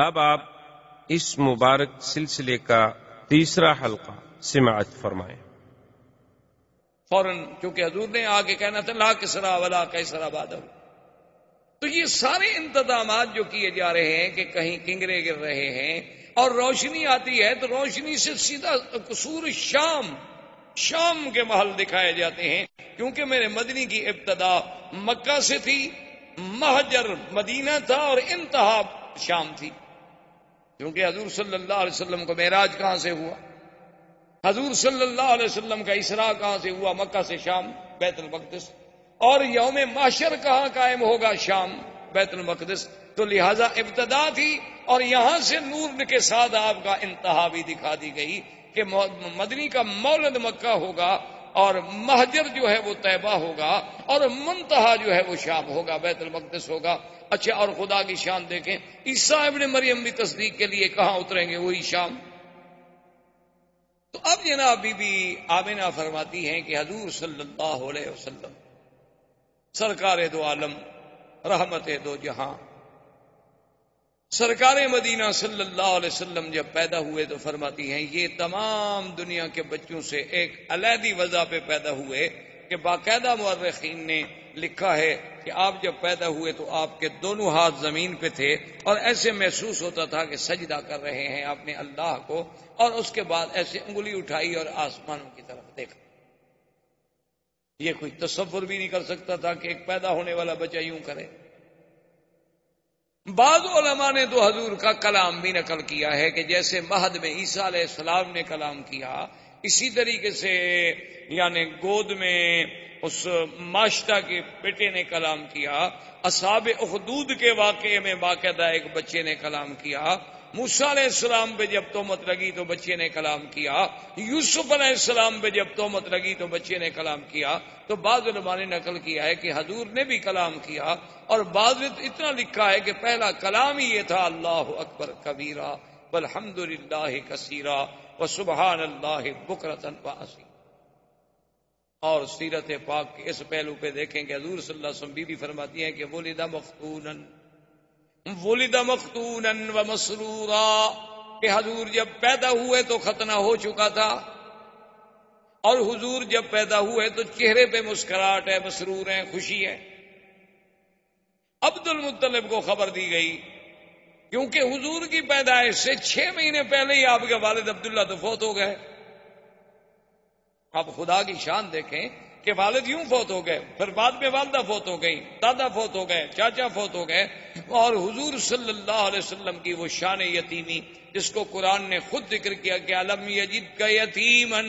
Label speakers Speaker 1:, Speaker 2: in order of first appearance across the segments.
Speaker 1: اب آپ اس مبارک سلسلے کا تیسرا حلقہ سماعت فرمائیں۔
Speaker 2: فوراً چونکہ حضور نے آگے کہنا تھا لا کسرا ولا کیسرا بعدہ، تو یہ سارے انتظامات جو کیے جا رہے ہیں کہ کہیں کنگرے گر رہے ہیں اور روشنی آتی ہے تو روشنی سے سیدھا قصور شام کے محل دکھائے جاتے ہیں، کیونکہ میرے مدنی کی ابتدا مکہ سے تھی، مہجر مدینہ تھا اور انتہا شام تھی، کیونکہ حضور صلی اللہ علیہ وسلم کو معراج کہاں سے ہوا، حضور صلی اللہ علیہ وسلم کا اسراء کہاں سے ہوا، مکہ سے شام بیت المقدس، اور یوم محشر کہاں قائم ہوگا، شام بیت المقدس، تو لہذا ابتدا تھی اور یہاں سے نور کے ساتھ آپ کا انتہا بھی دکھا دی گئی کہ مدنی کا مولد مکہ ہوگا اور مہجر جو ہے وہ طیبہ ہوگا اور منتہا جو ہے وہ شام ہوگا، بیت المقدس ہوگا۔ اچھا، اور خدا کی شان دیکھیں، عیسیٰ ابن مریم بھی تصدیق کے لیے کہاں اتریں گے، وہی شام۔ تو اب جناب بی بی آمنہ فرماتی ہیں کہ حضور صلی اللہ علیہ وسلم سرکار دو عالم، رحمت دو جہاں، سرکار مدینہ صلی اللہ علیہ وسلم جب پیدا ہوئے تو فرماتی ہیں یہ تمام دنیا کے بچوں سے ایک علیحدی وضع پہ پیدا ہوئے کہ باقاعدہ مورخین نے لکھا ہے کہ آپ جب پیدا ہوئے تو آپ کے دونوں ہاتھ زمین پہ تھے اور ایسے محسوس ہوتا تھا کہ سجدہ کر رہے ہیں اپنے اللہ کو، اور اس کے بعد ایسے انگلی اٹھائی اور آسمانوں کی طرف دیکھا۔ یہ کوئی تصور بھی نہیں کر سکتا تھا کہ ایک پیدا ہونے والا بچہ یوں کرے۔ بعض علماء نے تو حضور کا کلام بھی نقل کیا ہے کہ جیسے مہد میں عیسیٰ علیہ السلام نے کلام کیا، اسی طریقے سے یعنی گود میں اس ماشتہ کے بیٹے نے کلام کیا، اصحاب اخدود کے واقعے میں باقاعدہ ایک بچے نے کلام کیا، موسیٰ علیہ السلام پہ جب تہمت لگی تو بچے نے کلام کیا، یوسف علیہ السلام پہ جب تہمت لگی تو بچے نے کلام کیا۔ تو بعض علماء نے نقل کیا ہے کہ حضور نے بھی کلام کیا، اور بعض نے اتنا لکھا ہے کہ پہلا کلام ہی یہ تھا اللہ اکبر کبیرہ والحمد للہ کثیرہ وسبحان اللہ بکرۃ واصیلا۔ اور سیرت پاک کے اس پہلو پہ دیکھیں کہ حضور صلی اللہ علیہ وسلم بھی فرماتی ہیں کہ ولد مختونا ومسرورا، کہ حضور جب پیدا ہوئے تو ختنہ ہو چکا تھا، اور حضور جب پیدا ہوئے تو چہرے پہ مسکراہٹ ہے، مسرور ہیں، خوشی ہے۔ عبد المطلب کو خبر دی گئی کیونکہ حضور کی پیدائش سے 6 مہینے پہلے ہی آپ کے والد عبداللہ تو فوت ہو گئے۔ آپ خدا کی شان دیکھیں کہ والد یوں فوت ہو گئے، پھر بعد میں والدہ فوت ہو گئی، دادا فوت ہو گئے، چاچا فوت ہو گئے، اور حضور صلی اللہ علیہ وسلم کی وہ شان یتیمی جس کو قرآن نے خود ذکر کیا کہ الم یجدک یتیما،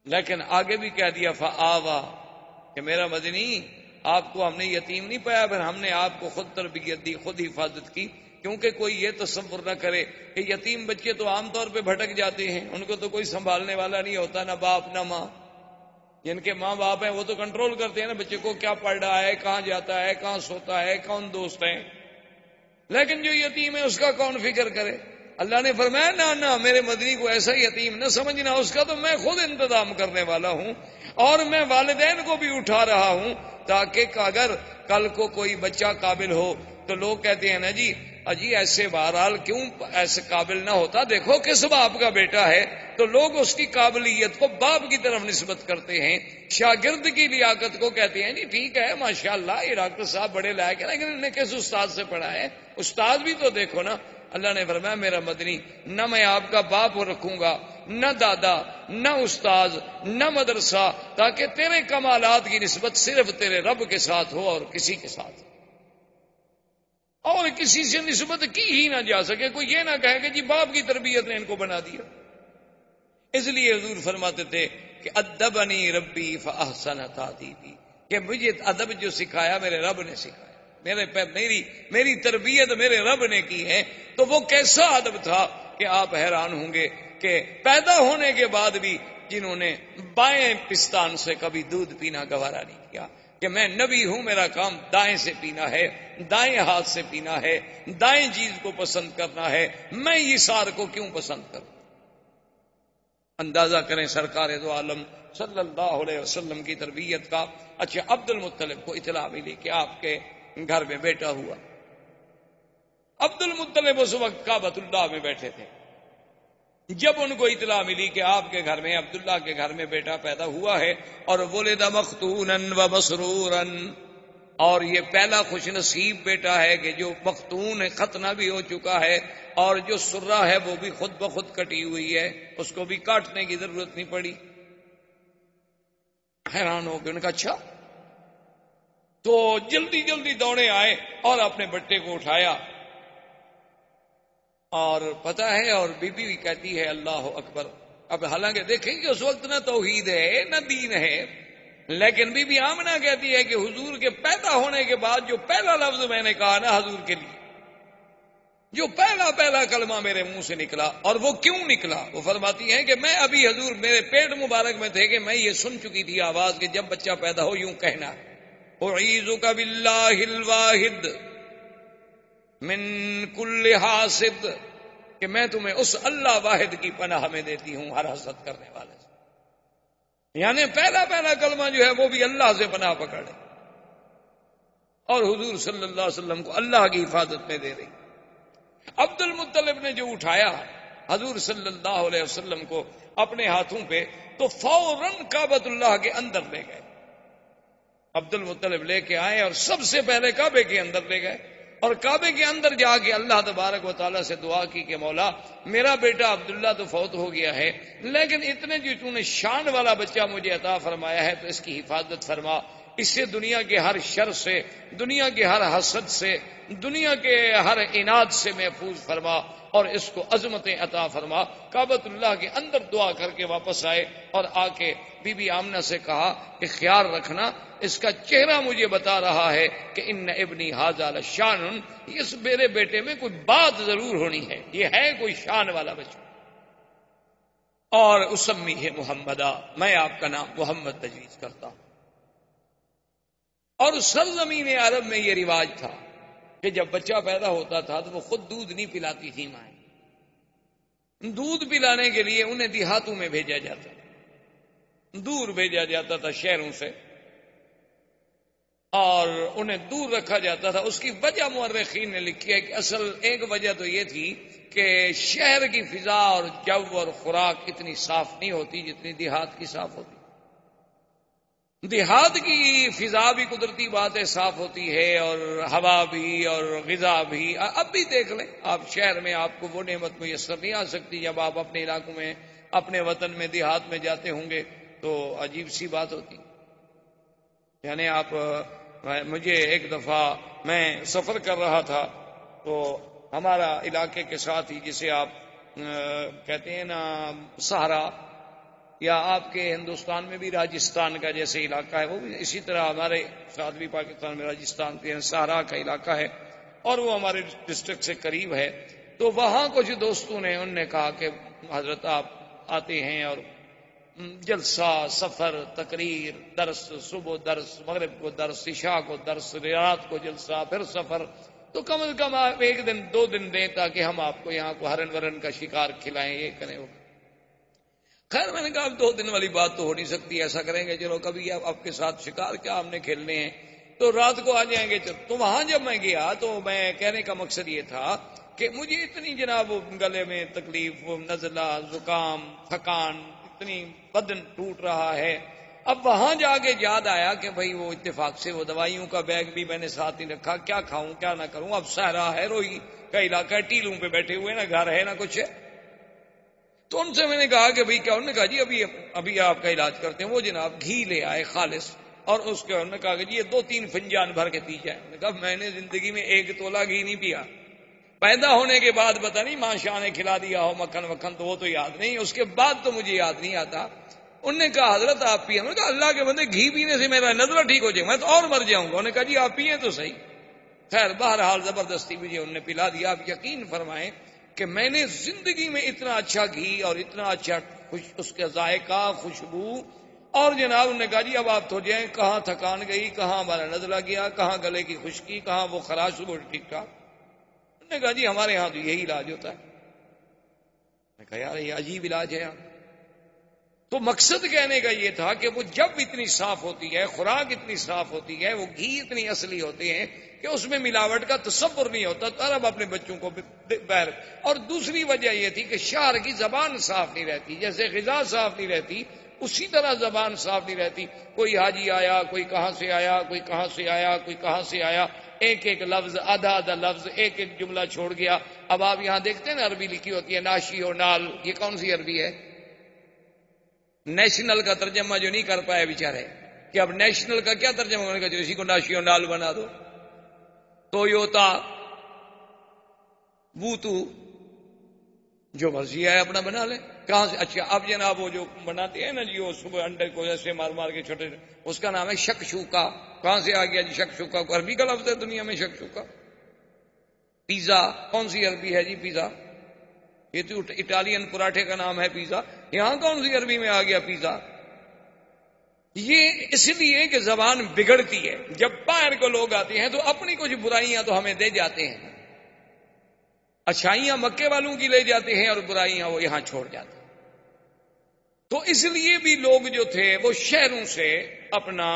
Speaker 2: لیکن آگے بھی کہہ دیا فآوا، کہ میرا مدنی آپ کو ہم نے یتیم نہیں پایا، پھر ہم نے آپ کو خود تربیت دی، خود حفاظت کی، کیونکہ کوئی یہ تصور نہ کرے کہ یتیم بچے تو عام طور پہ بھٹک جاتے ہیں، ان کو تو کوئی سنبھالنے والا نہیں ہوتا، نہ باپ نہ ماں۔ جن کے ماں باپ ہیں وہ تو کنٹرول کرتے ہیں نا بچے کو، کیا پڑھ رہا ہے، کہاں جاتا ہے، کہاں سوتا ہے، کون دوست ہیں، لیکن جو یتیم ہے اس کا کون فکر کرے؟ اللہ نے فرمایا نہ میرے مدنی کو ایسا یتیم نہ سمجھنا، اس کا تو میں خود انتظام کرنے والا ہوں، اور میں والدین کو بھی اٹھا رہا ہوں تاکہ اگر کل کو کوئی بچہ قابل ہو تو لوگ کہتے ہیں نا جی اجی ایسے بہرحال کیوں ایسے قابل نہ ہوتا، دیکھو کس باپ کا بیٹا ہے، تو لوگ اس کی قابلیت کو باپ کی طرف نسبت کرتے ہیں، شاگرد کی لیاقت کو کہتے ہیں جی ٹھیک ہے ماشاءاللہ یہ ڈاکٹر صاحب بڑے لائق ہیں، لیکن انہیں کس استاد سے پڑھا ہے، استاد بھی تو دیکھو نا۔ اللہ نے فرمایا میرا مدنی نہ میں آپ کا باپ رکھوں گا، نہ دادا، نہ استاد، نہ مدرسہ، تاکہ تیرے کمالات کی نسبت صرف تیرے رب کے ساتھ ہو اور کسی کے ساتھ، اور کسی سے نسبت کی ہی نہ جا سکے، کوئی یہ نہ کہے کہ جی باپ کی تربیت نے ان کو بنا دیا۔ اس لیے حضور فرماتے تھے کہ ادبنی ربی فاحسن تادیبی، کہ مجھے ادب جو سکھایا میرے رب نے سکھایا، میری تربیت میرے رب نے کی ہے، تو وہ کیسا ادب تھا کہ آپ حیران ہوں گے کہ پیدا ہونے کے بعد بھی جنہوں نے بائیں پستان سے کبھی دودھ پینا گوارا نہیں کیا، کہ میں نبی ہوں، میرا کام دائیں سے پینا ہے، دائیں ہاتھ سے پینا ہے، دائیں چیز کو پسند کرنا ہے، میں یسار کو کیوں پسند کروں؟ اندازہ کریں سرکار دو عالم صلی اللہ علیہ وسلم کی تربیت کا۔ اچھا، عبد المطلب کو اطلاع ملی کہ آپ کے گھر میں بیٹا ہوا، عبد المطلب اس وقت کعبۃ اللہ میں بیٹھے تھے. جب ان کو اطلاع ملی کہ آپ کے گھر میں عبداللہ کے گھر میں بیٹا پیدا ہوا ہے اور ولد مختونا و مسرورا، اور یہ پہلا خوش نصیب بیٹا ہے کہ جو مختون ہے، ختنہ بھی ہو چکا ہے، اور جو سرہ ہے وہ بھی خود بخود کٹی ہوئی ہے، اس کو بھی کاٹنے کی ضرورت نہیں پڑی. حیران ہو کے ان کا اچھا. تو جلدی جلدی دوڑے آئے اور اپنے بٹے کو اٹھایا، اور پتا ہے، اور بی بی بھی کہتی ہے اللہ اکبر. اب حالانکہ دیکھیں کہ اس وقت نہ توحید ہے نہ دین ہے، لیکن بی بی آمنہ کہتی ہے کہ حضور کے پیدا ہونے کے بعد جو پہلا لفظ میں نے کہا نا حضور کے لیے، جو پہلا کلمہ میرے منہ سے نکلا، اور وہ کیوں نکلا، وہ فرماتی ہیں کہ میں ابھی حضور میرے پیٹ مبارک میں تھے کہ میں یہ سن چکی تھی آواز کہ جب بچہ پیدا ہو یوں کہنا، اعیذک باللہ الواحد من کل حاسد، کہ میں تمہیں اس اللہ واحد کی پناہ میں دیتی ہوں ہر حسد کرنے والے سے. یعنی پہلا کلمہ جو ہے وہ بھی اللہ سے پناہ پکڑے، اور حضور صلی اللہ علیہ وسلم کو اللہ کی حفاظت میں دے رہی. عبد المطلب نے جو اٹھایا حضور صلی اللہ علیہ وسلم کو اپنے ہاتھوں پہ، تو فوراً کعبۃ اللہ کے اندر لے گئے. عبد المطلب لے کے آئے اور سب سے پہلے کعبے کے اندر لے گئے، اور کعبے کے اندر جا کے اللہ تبارک و تعالیٰ سے دعا کی کہ مولا میرا بیٹا عبداللہ تو فوت ہو گیا ہے، لیکن اتنے جو تو نے شان والا بچہ مجھے عطا فرمایا ہے تو اس کی حفاظت فرما، اس سے دنیا کے ہر شر سے، دنیا کے ہر حسد سے، دنیا کے ہر عناد سے محفوظ فرما، اور اس کو عظمتیں عطا فرما. کعبۃ اللہ کے اندر دعا کر کے واپس آئے، اور آ کے بی بی آمنہ سے کہا کہ خیال رکھنا، اس کا چہرہ مجھے بتا رہا ہے کہ ان ابنی ھذا لشان، اس میرے بیٹے میں کوئی بات ضرور ہونی ہے، یہ ہے کوئی شان والا بچہ. اور اسمیہ محمدا، میں آپ کا نام محمد تجویز کرتا ہوں. اور سرزمین عرب میں یہ رواج تھا کہ جب بچہ پیدا ہوتا تھا تو وہ خود دودھ نہیں پلاتی تھی مائیں، دودھ پلانے کے لیے انہیں دیہاتوں میں بھیجا جاتا تھا، دور بھیجا جاتا تھا شہروں سے، اور انہیں دور رکھا جاتا تھا. اس کی وجہ مورخین نے لکھی ہے کہ اصل ایک وجہ تو یہ تھی کہ شہر کی فضا اور جو اور خوراک اتنی صاف نہیں ہوتی جتنی دیہات کی صاف ہوتی. دیہات کی فضا بھی قدرتی بات ہے صاف ہوتی ہے، اور ہوا بھی اور غذا بھی. اب بھی دیکھ لیں آپ، شہر میں آپ کو وہ نعمت میسر نہیں آ سکتی. جب آپ اپنے علاقوں میں، اپنے وطن میں، دیہات میں جاتے ہوں گے تو عجیب سی بات ہوتی. یعنی آپ، مجھے ایک دفعہ میں سفر کر رہا تھا تو ہمارا علاقے کے ساتھ ہی، جسے آپ کہتے ہیں نا سہارا، یا آپ کے ہندوستان میں بھی راجستھان کا جیسے علاقہ ہے، وہ بھی اسی طرح ہمارے ساتھ بھی پاکستان میں راجستھان کے سہارا کا علاقہ ہے، اور وہ ہمارے ڈسٹرکٹ سے قریب ہے. تو وہاں کچھ دوستوں نے، انہوں نے کہا کہ حضرت آپ آتے ہیں اور جلسہ، سفر، تقریر، درس، صبح درس، مغرب کو درس، عشاء کو درس، رات کو جلسہ، پھر سفر، تو کم از کم آپ ایک دن 2 دن دیں تاکہ ہم آپ کو یہاں کو ہرن ورن کا شکار کھلائیں، یہ کریں وہ. خیر میں نے کہا اب 2 دن والی بات تو ہو نہیں سکتی، ایسا کریں گے چلو کبھی آپ کے ساتھ شکار کیا ہم نے کھیلنے ہیں، تو رات کو آ جائیں گے. تو وہاں جب میں گیا تو میں کہنے کا مقصد یہ تھا کہ مجھے اتنی جناب گلے میں تکلیف، نزلہ، زکام، تھکان، اتنی بدن ٹوٹ رہا ہے. اب وہاں جا کے یاد آیا کہ بھئی وہ اتفاق سے وہ دوائیوں کا بیگ بھی میں نے ساتھ نہیں رکھا، کیا کھاؤں کیا نہ کروں. اب صحرا ہے، روئی کا علاقہ ہے، ٹیلوں پہ بیٹھے ہوئے، نہ گھر ہے نہ کچھ ہے. تو ان سے میں نے کہا کہ بھئی کیا؟ انہوں نے کہا جی ابھی آپ کا علاج کرتے ہیں. وہ جناب گھی لے آئے خالص، اور اس کے انہوں نے کہا کہ جی یہ 2-3 فنجان بھر کے پی جائیں. میں نے کہا میں نے زندگی میں 1 تولہ گھی نہیں پیا. پیدا ہونے کے بعد پتہ نہیں ماں شاہ نے کھلا دیا ہو مکھن وکھن، تو وہ تو یاد نہیں، اس کے بعد تو مجھے یاد نہیں آتا. انہوں نے کہا حضرت آپ پیے. میں نے کہا اللہ کے بندے گھی پینے سے میرا نزلہ ٹھیک ہو جائے، میں تو اور مر جاؤں گا. انہوں نے کہا جی آپ پیئیں تو صحیح. خیر بہرحال زبردستی مجھے انہوں نے پلا دیا. آپ یقین فرمائیں کہ میں نے زندگی میں اتنا اچھا گھی اور اتنا اچھا اس کا ذائقہ، خوشبو، اور جناب انہوں نے کہا جی اب آپ تو جائیں. کہاں تھکان گئی، کہاں ہمارا نزلہ گیا، کہاں گلے کی خشکی، کہاں وہ خراش، وہ ٹھیک ٹھاک. انہوں نے کہا جی ہمارے ہاں تو یہی علاج ہوتا ہے. میں نے کہا یار یہ عجیب علاج ہے. تو مقصد کہنے کا یہ تھا کہ وہ جب اتنی صاف ہوتی ہے، خوراک اتنی صاف ہوتی ہے، وہ گھی اتنی اصلی ہوتے ہیں کہ اس میں ملاوٹ کا تصور نہیں ہوتا، تو عرب اپنے بچوں کو بہر. اور دوسری وجہ یہ تھی کہ شہر کی زبان صاف نہیں رہتی، جیسے غذا صاف نہیں رہتی اسی طرح زبان صاف نہیں رہتی. کوئی حاجی آیا، کوئی کہاں سے آیا، کوئی کہاں سے آیا، کوئی کہاں سے آیا، ایک ایک لفظ، آدھا آدھا لفظ، ایک ایک جملہ چھوڑ گیا. اب آپ یہاں دیکھتے ہیں نا عربی لکھی ہوتی ہے ناشی و نال، یہ کون سی عربی ہے؟ نیشنل کا ترجمہ جو نہیں کر پائے بیچارے، کہ اب نیشنل کا کیا ترجمہ ہونے کا، جو اسی کو ناشی و نال بنا دو. ٹویوتا، بوتو، جو مرضی ہے اپنا بنا لیں. کہاں سے؟ اچھا اب جناب وہ جو بناتے ہیں نا جی، وہ صبح انڈے کو ایسے مار مار کے چھوٹے، اس کا نام ہے شکشوکا. کہاں سے آ گیا جی شکشوکا؟ کو عربی کا لفظ ہے دنیا میں شکشوکا. پیزا کون سی عربی ہے جی؟ پیزا یہ تو اٹالین پراٹھے کا نام ہے پیزا، یہاں کون سی عربی میں آ گیا پیزا؟ یہ اس لیے کہ زبان بگڑتی ہے. جب باہر کو لوگ آتے ہیں تو اپنی کچھ برائیاں تو ہمیں دے جاتے ہیں، اچھائیاں مکے والوں کی لے جاتے ہیں اور برائیاں وہ یہاں چھوڑ جاتے ہیں. تو اس لیے بھی لوگ جو تھے وہ شہروں سے اپنا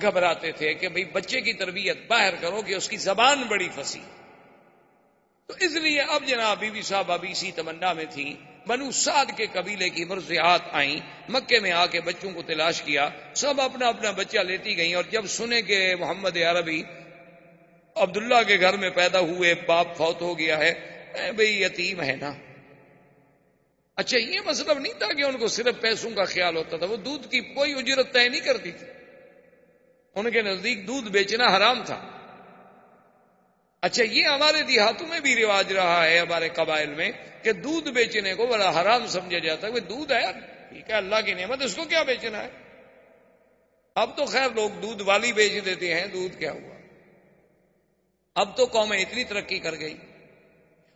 Speaker 2: گھبراتے تھے کہ بھئی بچے کی تربیت باہر کرو کہ اس کی زبان بڑی فصیح. تو اس لیے اب جناب بی بی صاحب ابھی اسی تمنا میں تھی. بنو سعد کے قبیلے کی مرضعات آئیں، مکے میں آ کے بچوں کو تلاش کیا، سب اپنا اپنا بچہ لیتی گئیں. اور جب سنے کہ محمد عربی عبداللہ کے گھر میں پیدا ہوئے، باپ فوت ہو گیا ہے، بھئی یتیم ہے نا. اچھا یہ مطلب نہیں تھا کہ ان کو صرف پیسوں کا خیال ہوتا تھا، وہ دودھ کی کوئی اجرت طے نہیں کرتی تھی، ان کے نزدیک دودھ بیچنا حرام تھا. اچھا یہ ہمارے دیہاتوں میں بھی رواج رہا ہے، ہمارے قبائل میں، کہ دودھ بیچنے کو بڑا حرام سمجھا جاتا ہے. دودھ ہے ٹھیک ہے، اللہ کی نعمت، اس کو کیا بیچنا ہے؟ اب تو خیر لوگ دودھ والی بیچ دیتے ہیں، دودھ کیا ہوا، اب تو قومیں اتنی ترقی کر گئی.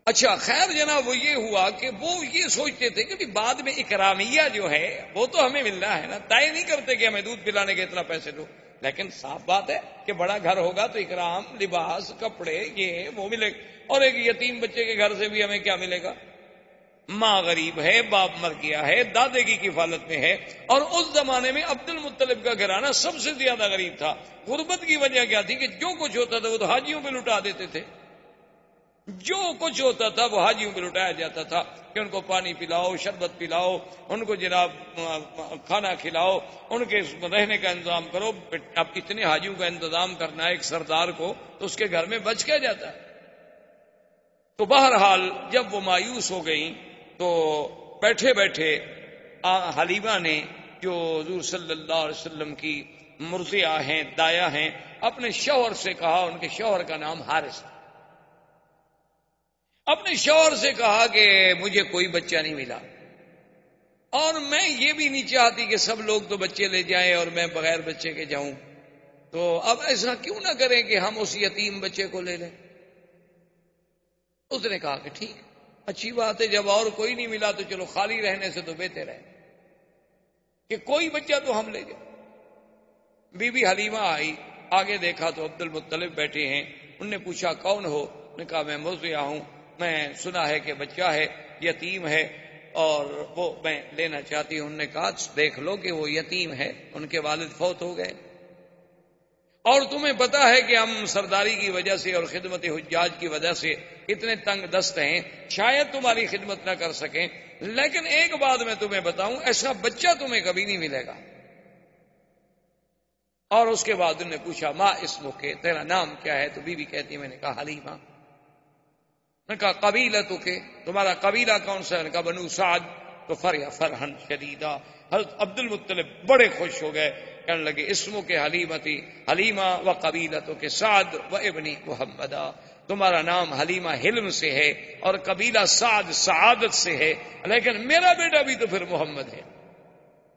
Speaker 2: اچھا خیر جناب وہ یہ ہوا کہ وہ یہ سوچتے تھے کہ بعد میں اکرامیہ جو ہے وہ تو ہمیں ملنا ہے نا، طے نہیں کرتے کہ ہمیں دودھ پلانے کے اتنا پیسے دو. لیکن صاف بات ہے کہ بڑا گھر ہوگا تو اکرام، لباس، کپڑے، یہ وہ ملے گا. اور ایک یتیم بچے کے گھر سے بھی ہمیں کیا ملے گا؟ ماں غریب ہے، باپ مر گیا ہے، دادے کی کفالت میں ہے. اور اس زمانے میں عبد المطلب کا گھرانہ سب سے زیادہ غریب تھا. غربت کی وجہ کیا تھی کہ جو کچھ ہوتا تھا وہ تو حاجیوں پہ لٹا دیتے تھے، جو کچھ ہوتا تھا وہ حاجیوں پہ لٹایا جاتا تھا کہ ان کو پانی پلاؤ، شربت پلاؤ، ان کو جناب کھانا کھلاؤ، ان کے رہنے کا انتظام کرو. اب اتنے حاجیوں کا انتظام کرنا ہے ایک سردار کو، تو اس کے گھر میں بچ کیا جاتا ہے. تو بہرحال جب وہ مایوس ہو گئیں تو بیٹھے بیٹھے حلیمہ نے، جو حضور صلی اللہ علیہ وسلم کی مرضعہ ہیں، دایا ہیں، اپنے شوہر سے کہا، ان کے شوہر کا نام حارث، اپنے شوہر سے کہا کہ مجھے کوئی بچہ نہیں ملا، اور میں یہ بھی نہیں چاہتی کہ سب لوگ تو بچے لے جائیں اور میں بغیر بچے کے جاؤں، تو اب ایسا کیوں نہ کریں کہ ہم اس یتیم بچے کو لے لیں. اس نے کہا کہ ٹھیک اچھی بات ہے، جب اور کوئی نہیں ملا تو چلو خالی رہنے سے تو بہتر ہے کہ کوئی بچہ تو ہم لے جائیں. بی بی حلیمہ آئی، آگے دیکھا تو عبد المطلب بیٹھے ہیں. انہوں نے پوچھا کون ہو؟ نے کہا میں مرضعہ ہوں، میں سنا ہے کہ بچہ ہے، یتیم ہے اور وہ میں لینا چاہتی ہوں. انہوں نے کہا دیکھ لو کہ وہ یتیم ہے، ان کے والد فوت ہو گئے، اور تمہیں پتا ہے کہ ہم سرداری کی وجہ سے اور خدمت حجاج کی وجہ سے اتنے تنگ دست ہیں، شاید تمہاری خدمت نہ کر سکیں، لیکن ایک بات میں تمہیں بتاؤں، ایسا بچہ تمہیں کبھی نہیں ملے گا. اور اس کے بعد انہوں نے پوچھا ما اسمک، تیرا نام کیا ہے؟ تو بی بی کہتی میں نے کہا حلیمہ. نے کہا قبیلتک، تمہارا قبیلہ کون سا ہے؟ نے کہا بنو سعد. تو فرحن شدیدہ، حضرت عبد المطلب بڑے خوش ہو گئے، کہنے لگے اسمک حلیمتی حلیمہ و قبیلتک سعد و ابنی محمدہ، تمہارا نام حلیمہ حلم سے ہے اور قبیلہ سعد سعادت سے ہے، لیکن میرا بیٹا بھی تو پھر محمد ہے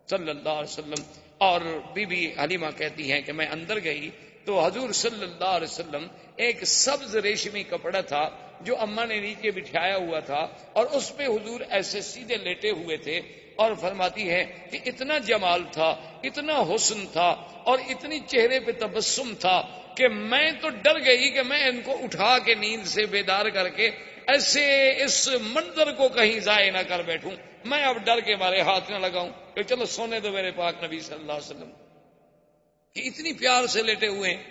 Speaker 2: صلی اللہ علیہ وسلم. اور بی بی حلیمہ کہتی ہیں کہ میں اندر گئی تو حضور صلی اللہ علیہ وسلم ایک سبز ریشمی کپڑا تھا جو اماں نے نیچے بٹھایا ہوا تھا، اور اس پہ حضور ایسے سیدھے لیٹے ہوئے تھے، اور فرماتی ہے کہ اتنا جمال تھا، اتنا حسن تھا، اور اتنی چہرے پہ تبسم تھا کہ میں تو ڈر گئی کہ میں ان کو اٹھا کے نیند سے بیدار کر کے ایسے اس منظر کو کہیں ضائع نہ کر بیٹھوں، میں اب ڈر کے مارے ہاتھ نہ لگاؤں کہ چلو سونے دو میرے پاک نبی صلی اللہ علیہ وسلم، کہ اتنی پیار سے لیٹے ہوئے ہیں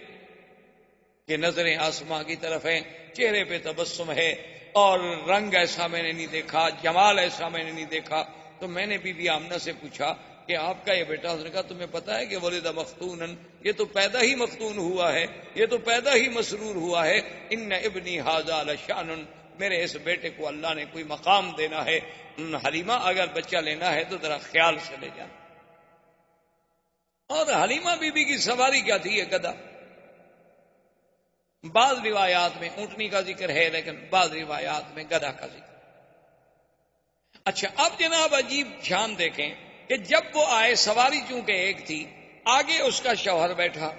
Speaker 2: کہ نظریں آسماں کی طرف ہیں، چہرے پہ تبسم ہے، اور رنگ ایسا میں نے نہیں دیکھا، جمال ایسا میں نے نہیں دیکھا۔ تو میں نے بی بی آمنہ سے پوچھا کہ آپ کا یہ بیٹا، اس نے کہا تمہیں پتا ہے کہ ولد مختونن، یہ تو پیدا ہی مختون ہوا ہے، یہ تو پیدا ہی مسرور ہوا ہے، ان ابنی ھذا لشان، میرے اس بیٹے کو اللہ نے کوئی مقام دینا ہے، حلیمہ اگر بچہ لینا ہے تو ذرا خیال سے لے جانا۔ اور حلیمہ بی بی کی سواری کیا تھی؟ یہ گدھا۔ بعض روایات میں اونٹنی کا ذکر ہے، لیکن بعض روایات میں گدھا کا ذکر۔ اچھا، اب جناب عجیب شان دیکھیں کہ جب وہ آئے، سواری چونکہ ایک تھی، آگے اس کا شوہر بیٹھا،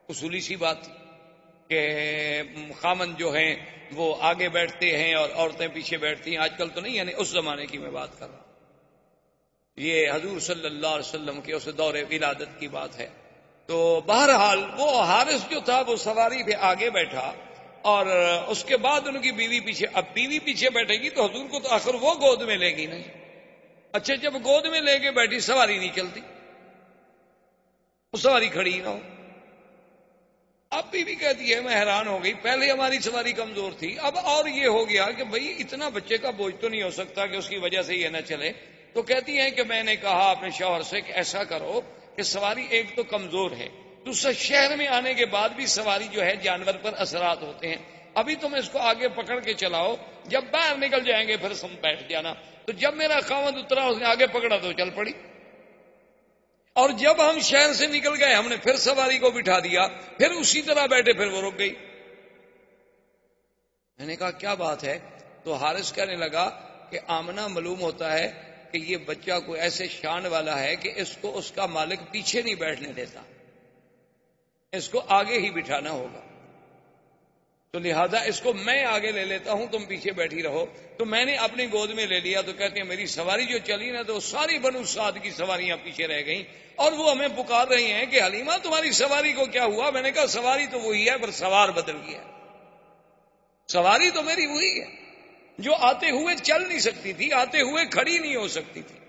Speaker 2: اصولی سی بات تھی کہ خامن جو ہیں وہ آگے بیٹھتے ہیں اور عورتیں پیچھے بیٹھتی ہیں، آج کل تو نہیں، یعنی اس زمانے کی میں بات کر رہا ہوں، یہ حضور صلی اللہ علیہ وسلم کے اس دور ولادت کی بات ہے۔ تو بہرحال وہ حارث جو تھا وہ سواری پہ آگے بیٹھا، اور اس کے بعد ان کی بیوی پیچھے۔ اب بیوی پیچھے بیٹھے گی تو حضور کو تو آخر وہ گود میں لے گی نہیں۔ اچھا، جب گود میں لے کے بیٹھی، سواری نہیں چلتی، وہ سواری کھڑی نہ ہو۔ اب بیوی کہتی ہے میں حیران ہو گئی، پہلے ہماری سواری کمزور تھی، اب اور یہ ہو گیا کہ بھئی اتنا بچے کا بوجھ تو نہیں ہو سکتا کہ اس کی وجہ سے یہ نہ چلے۔ تو کہتی ہیں کہ میں نے کہا اپنے شوہر سے کہ ایسا کرو کہ سواری ایک تو کمزور ہے، دوسرا شہر میں آنے کے بعد بھی سواری جو ہے جانور پر اثرات ہوتے ہیں، ابھی تم اس کو آگے پکڑ کے چلاؤ، جب باہر نکل جائیں گے پھر تم بیٹھ جانا۔ تو جب میرا خاوند اترا، اس نے آگے پکڑا تو چل پڑی، اور جب ہم شہر سے نکل گئے ہم نے پھر سواری کو بٹھا دیا، پھر اسی طرح بیٹھے، پھر وہ رک گئی۔ میں نے کہا کیا بات ہے؟ تو حارث کہنے لگا کہ آمنہ معلوم ہوتا ہے کہ یہ بچہ کوئی ایسے شان والا ہے کہ اس کو اس کا مالک پیچھے نہیں بیٹھنے دیتا، اس کو آگے ہی بٹھانا ہوگا، تو لہذا اس کو میں آگے لے لیتا ہوں، تم پیچھے بیٹھی رہو۔ تو میں نے اپنی گود میں لے لیا۔ تو کہتے ہیں میری سواری جو چلی نا، تو ساری بنو سعد کی سواریاں پیچھے رہ گئیں، اور وہ ہمیں پکار رہی ہیں کہ حلیمہ تمہاری سواری کو کیا ہوا؟ میں نے کہا سواری تو وہی ہے، پر سوار بدل گیا۔ سواری تو میری وہی ہے جو آتے ہوئے چل نہیں سکتی تھی، آتے ہوئے کھڑی نہیں ہو سکتی تھی۔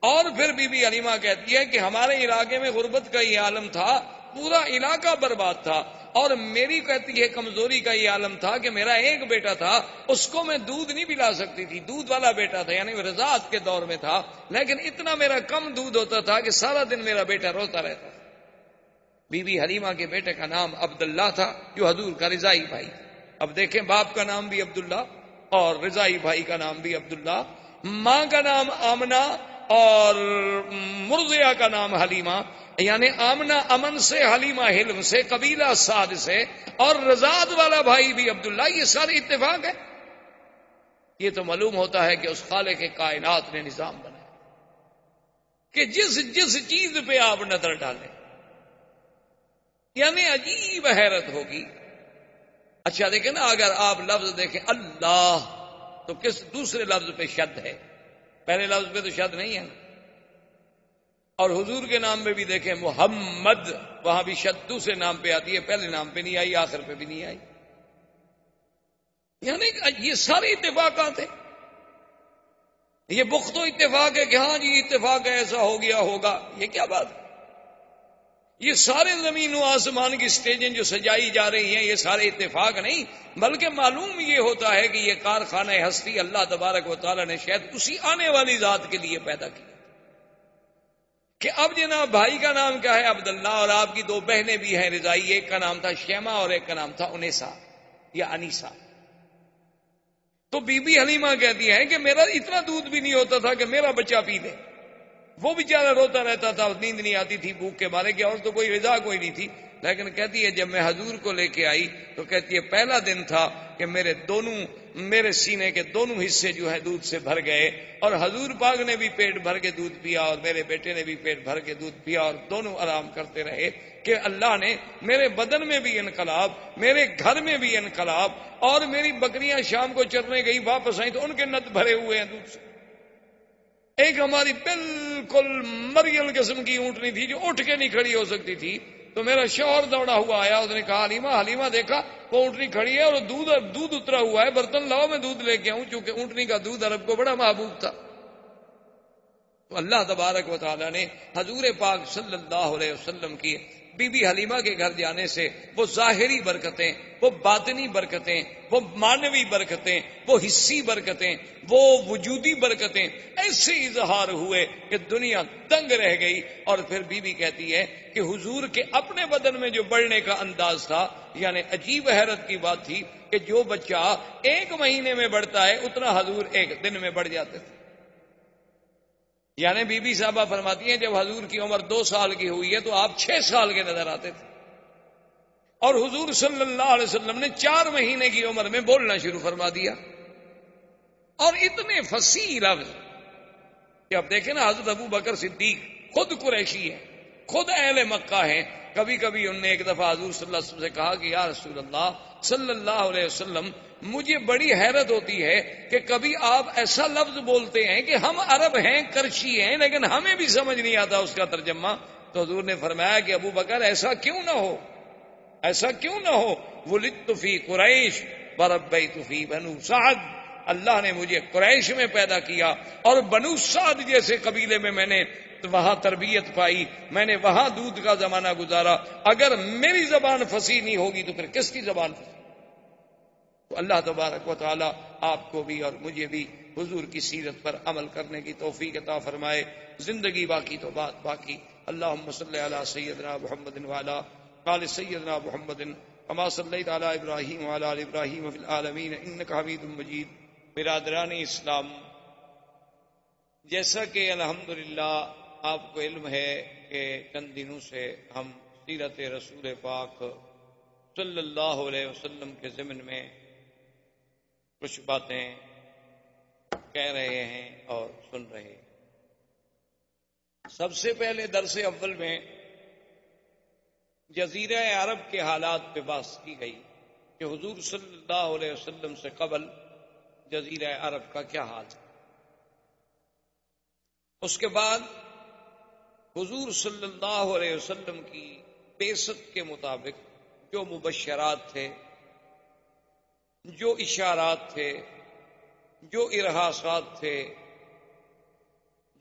Speaker 2: اور پھر بی بی حلیمہ کہتی ہے کہ ہمارے علاقے میں غربت کا یہ عالم تھا، پورا علاقہ برباد تھا، اور میری کہتی ہے کمزوری کا یہ عالم تھا کہ میرا ایک بیٹا تھا، اس کو میں دودھ نہیں پلا سکتی تھی، دودھ والا بیٹا تھا، یعنی رضاعت کے دور میں تھا، لیکن اتنا میرا کم دودھ ہوتا تھا کہ سارا دن میرا بیٹا روتا رہتا تھا۔ بی بی حلیمہ کے بیٹے کا نام عبداللہ تھا، جو حضور کا رضائی بھائی۔ اب دیکھیں، باپ کا نام بھی عبداللہ اور رضائی بھائی کا نام بھی عبداللہ، ماں کا نام آمنہ اور مرضیہ کا نام حلیمہ، یعنی آمنہ امن سے، حلیمہ حلم سے، قبیلہ سعد سے، اور رضاعت والا بھائی بھی عبداللہ۔ یہ سارے اتفاق ہے۔ یہ تو معلوم ہوتا ہے کہ اس خالق کے کائنات نے نظام بنایا کہ جس جس چیز پہ آپ نظر ڈالیں، یعنی عجیب حیرت ہوگی۔ اچھا دیکھیں نا، اگر آپ لفظ دیکھیں اللہ، تو کس دوسرے لفظ پہ شد ہے، پہلے لفظ پہ تو شد نہیں ہے نا۔ اور حضور کے نام پہ بھی دیکھیں محمد، وہاں بھی شد دوسرے نام پہ آتی ہے، پہلے نام پہ نہیں آئی، آخر پہ بھی نہیں آئی۔ یعنی یہ سارے اتفاقات ہیں۔ یہ بخت و اتفاق ہے کہ ہاں جی اتفاق ہے، ایسا ہو گیا ہوگا، یہ کیا بات ہے؟ یہ سارے زمین و آسمان کی سٹیجیں جو سجائی جا رہی ہیں، یہ سارے اتفاق نہیں، بلکہ معلوم یہ ہوتا ہے کہ یہ کارخانہ ہستی اللہ تبارک و تعالی نے شاید اسی آنے والی ذات کے لیے پیدا کیا کہ اب جناب بھائی کا نام کیا ہے؟ عبداللہ، اور آپ کی دو بہنیں بھی ہیں رضائی، ایک کا نام تھا شیمہ اور ایک کا نام تھا انیسا یا انیسا۔ تو بی بی حلیمہ کہتی ہیں کہ میرا اتنا دودھ بھی نہیں ہوتا تھا کہ میرا بچہ پی لے، وہ بیچارہ روتا رہتا تھا، نیند نہیں آتی تھی بھوک کے مارے، کہ اور تو کوئی رضا کوئی نہیں تھی، لیکن کہتی ہے جب میں حضور کو لے کے آئی تو کہتی ہے پہلا دن تھا کہ میرے سینے کے دونوں حصے جو ہے دودھ سے بھر گئے، اور حضور پاک نے بھی پیٹ بھر کے دودھ پیا اور میرے بیٹے نے بھی پیٹ بھر کے دودھ پیا، اور دونوں آرام کرتے رہے کہ اللہ نے میرے بدن میں بھی انقلاب، میرے گھر میں بھی انقلاب، اور میری بکریاں شام کو چرنے گئی واپس آئیں تو ان کے نت بھرے ہوئے ہیں دودھ سے۔ ایک ہماری بالکل مریل قسم کی اونٹنی تھی جو اٹھ کے نہیں کھڑی ہو سکتی تھی، تو میرا شوہر دوڑا ہوا آیا، اس نے کہا حلیمہ دیکھا وہ اونٹنی کھڑی ہے اور دودھ اترا ہوا ہے، برتن لاؤ میں دودھ لے کے آؤں، چونکہ اونٹنی کا دودھ عرب کو بڑا محبوب تھا۔ تو اللہ تبارک و تعالیٰ نے حضور پاک صلی اللہ علیہ وسلم کی بی بی حلیمہ کے گھر جانے سے وہ ظاہری برکتیں، وہ باطنی برکتیں، وہ معنوی برکتیں، وہ حصی برکتیں، وہ وجودی برکتیں ایسے اظہار ہوئے کہ دنیا دنگ رہ گئی۔ اور پھر بی بی کہتی ہے کہ حضور کے اپنے بدن میں جو بڑھنے کا انداز تھا، یعنی عجیب حیرت کی بات تھی کہ جو بچہ 1 مہینے میں بڑھتا ہے اتنا حضور 1 دن میں بڑھ جاتے تھے۔ یعنی بی بی صاحبہ فرماتی ہیں جب حضور کی عمر 2 سال کی ہوئی ہے تو آپ 6 سال کے نظر آتے تھے، اور حضور صلی اللہ علیہ وسلم نے 4 مہینے کی عمر میں بولنا شروع فرما دیا، اور اتنے فصیح لفظ کہ اب دیکھیں نا، حضرت ابو بکر صدیق خود قریشی ہے، خود اہل مکہ ہیں۔ کبھی کبھی انہوں نے ایک دفعہ حضور صلی اللہ علیہ وسلم سے کہا کہ یا رسول اللہ صلی اللہ علیہ وسلم، مجھے بڑی حیرت ہوتی ہے کہ کبھی آپ ایسا لفظ بولتے ہیں کہ ہم عرب ہیں، کرشی ہیں، لیکن ہمیں بھی سمجھ نہیں آتا اس کا ترجمہ۔ تو حضور نے فرمایا کہ ابو بکر ایسا کیوں نہ ہو، ایسا کیوں نہ ہو، ولدت فی قریش وربیت فی بنو سعد، اللہ نے مجھے قریش میں پیدا کیا اور بنو سعد جیسے قبیلے میں نے وہاں تربیت پائی، میں نے وہاں دودھ کا زمانہ گزارا۔ اگر میری زبان فصیح نہیں ہوگی تو پھر کس کی زبان فصیح؟ تو اللہ تبارک و تعالی آپ کو بھی اور مجھے بھی حضور کی سیرت پر عمل کرنے کی توفیق عطا فرمائے۔ زندگی باقی تو بات باقی۔ اللہم صلی علی سیدنا محمد وعلی آل سیدنا محمد کما صلیت علی ابراہیم وعلی آل ابراہیم فی العالمین انک حمید مجید۔ برادران اسلام، جیسا کہ الحمدللہ آپ کو علم ہے کہ چند دنوں سے ہم سیرت رسول پاک صلی اللہ علیہ وسلم کے ضمن میں کچھ باتیں کہہ رہے ہیں اور سن رہے ہیں۔ سب سے پہلے درس اول میں جزیرہ عرب کے حالات پہ بحث کی گئی کہ حضور صلی اللہ علیہ وسلم سے قبل جزیرہ عرب کا کیا حال ہے۔ اس کے بعد حضور صلی اللہ علیہ وسلم کی بعثت کے مطابق جو مبشرات تھے، جو اشارات تھے، جو ارہاسات تھے،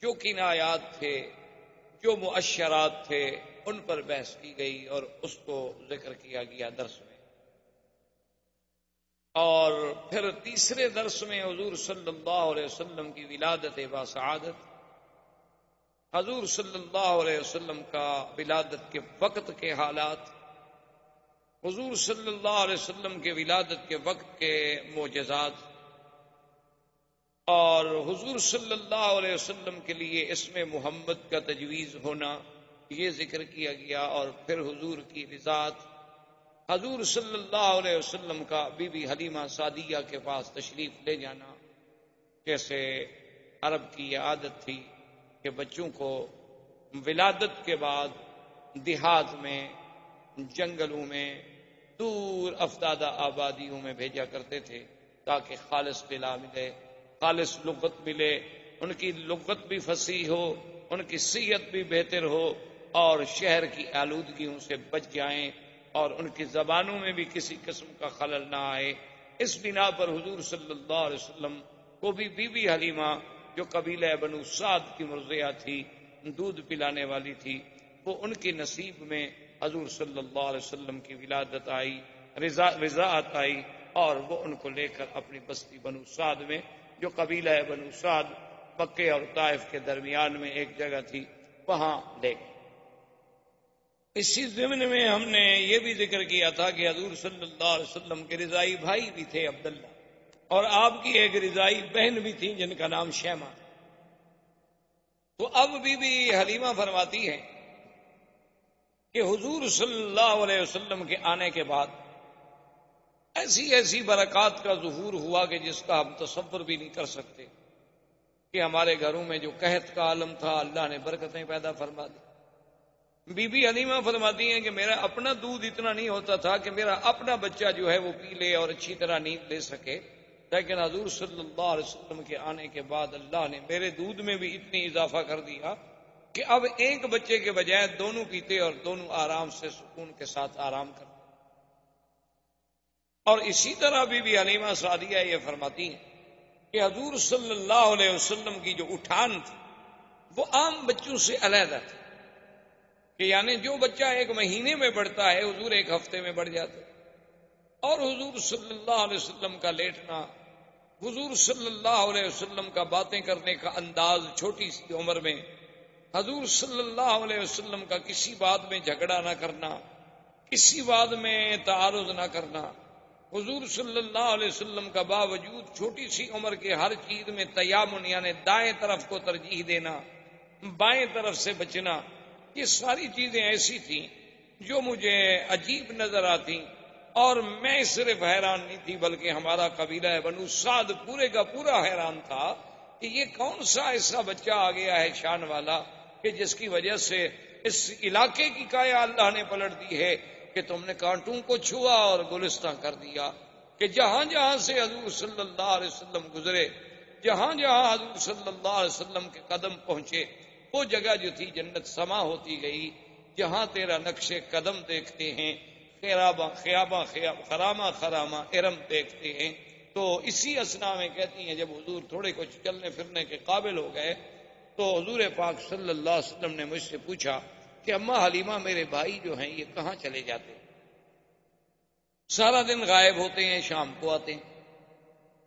Speaker 2: جو کنایات تھے، جو مؤشرات تھے، ان پر بحث کی گئی اور اس کو ذکر کیا گیا درس میں۔ اور پھر تیسرے درس میں حضور صلی اللہ علیہ وسلم کی ولادت باسعادت، حضور صلی اللہ علیہ وسلم کا ولادت کے وقت کے حالات، حضور صلی اللہ علیہ وسلم کے ولادت کے وقت کے معجزات، اور حضور صلی اللہ علیہ وسلم کے لیے اسم محمد کا تجویز ہونا، یہ ذکر کیا گیا۔ اور پھر حضور کی رضاعت، حضور صلی اللہ علیہ وسلم کا بی بی حلیمہ سعدیہ کے پاس تشریف لے جانا، جیسے عرب کی یہ عادت تھی کہ بچوں کو ولادت کے بعد دیہات میں، جنگلوں میں، دور افدادہ آبادیوں میں بھیجا کرتے تھے تاکہ خالص غذا ملے، خالص لغت ملے، ان کی لغت بھی فصیح ہو، ان کی صحت بھی بہتر ہو، اور شہر کی آلودگیوں سے بچ جائیں اور ان کی زبانوں میں بھی کسی قسم کا خلل نہ آئے۔ اس بنا پر حضور صلی اللہ علیہ وسلم کو بھی بی بی حلیمہ جو قبیلہ بنو سعد کی مرضیہ تھی، دودھ پلانے والی تھی، وہ ان کی نصیب میں حضور صلی اللہ علیہ وسلم کی ولادت آئی، رضاعت آئی، اور وہ ان کو لے کر اپنی بستی بنو سعد میں، جو قبیلہ بنو سعد مکے اور طائف کے درمیان میں ایک جگہ تھی، وہاں لے گئے۔ اسی ضمن میں ہم نے یہ بھی ذکر کیا تھا کہ حضور صلی اللہ علیہ وسلم کے رضائی بھائی بھی تھے عبداللہ، اور آپ کی ایک رضائی بہن بھی تھی جن کا نام شیمہ۔ تو اب بی بی حلیمہ فرماتی ہے کہ حضور صلی اللہ علیہ وسلم کے آنے کے بعد ایسی ایسی برکات کا ظہور ہوا کہ جس کا ہم تصور بھی نہیں کر سکتے، کہ ہمارے گھروں میں جو قحط کا عالم تھا اللہ نے برکتیں پیدا فرما دی۔ بی بی حلیمہ فرماتی ہیں کہ میرا اپنا دودھ اتنا نہیں ہوتا تھا کہ میرا اپنا بچہ جو ہے وہ پی لے اور اچھی طرح نیند لے سکے، لیکن حضور صلی اللہ علیہ وسلم کے آنے کے بعد اللہ نے میرے دودھ میں بھی اتنی اضافہ کر دیا کہ اب ایک بچے کے بجائے دونوں پیتے اور دونوں آرام سے سکون کے ساتھ آرام کرتے۔ اور اسی طرح بی بی حلیمہ سعدیہ یہ فرماتی ہیں کہ حضور صلی اللہ علیہ وسلم کی جو اٹھان تھی وہ عام بچوں سے علیحدہ تھی، کہ یعنی جو بچہ ایک مہینے میں بڑھتا ہے حضور ایک ہفتے میں بڑھ جاتے، اور حضور صلی اللہ علیہ وسلم کا لیٹنا، حضور صلی اللہ علیہ وسلم کا باتیں کرنے کا انداز چھوٹی سی عمر میں، حضور صلی اللہ علیہ وسلم کا کسی بات میں جھگڑا نہ کرنا، کسی بات میں تعارض نہ کرنا، حضور صلی اللہ علیہ وسلم کا باوجود چھوٹی سی عمر کے ہر چیز میں تیامن یعنی دائیں طرف کو ترجیح دینا، بائیں طرف سے بچنا، یہ ساری چیزیں ایسی تھیں جو مجھے عجیب نظر آتی، اور میں صرف حیران نہیں تھی بلکہ ہمارا قبیلہ بنو سعد پورے کا پورا حیران تھا کہ یہ کون سا ایسا بچہ آ گیا ہے شان والا کہ جس کی وجہ سے اس علاقے کی کایا اللہ نے پلٹ دی ہے کہ تم نے کانٹوں کو چھوا اور گلستان کر دیا، کہ جہاں جہاں سے حضور صلی اللہ علیہ وسلم گزرے، جہاں جہاں حضور صلی اللہ علیہ وسلم کے قدم پہنچے وہ جگہ جو تھی جنت سما ہوتی گئی۔ جہاں تیرا نقش قدم دیکھتے ہیں خرامہ خرامہ ارم دیکھتے ہیں۔ تو اسی اسنا میں کہتی ہیں جب حضور تھوڑے کچھ چلنے پھرنے کے قابل ہو گئے تو حضور پاک صلی اللہ علیہ وسلم نے مجھ سے پوچھا کہ اماں حلیمہ میرے بھائی جو ہیں یہ کہاں چلے جاتے ہیں؟ سارا دن غائب ہوتے ہیں، شام کو آتے ہیں،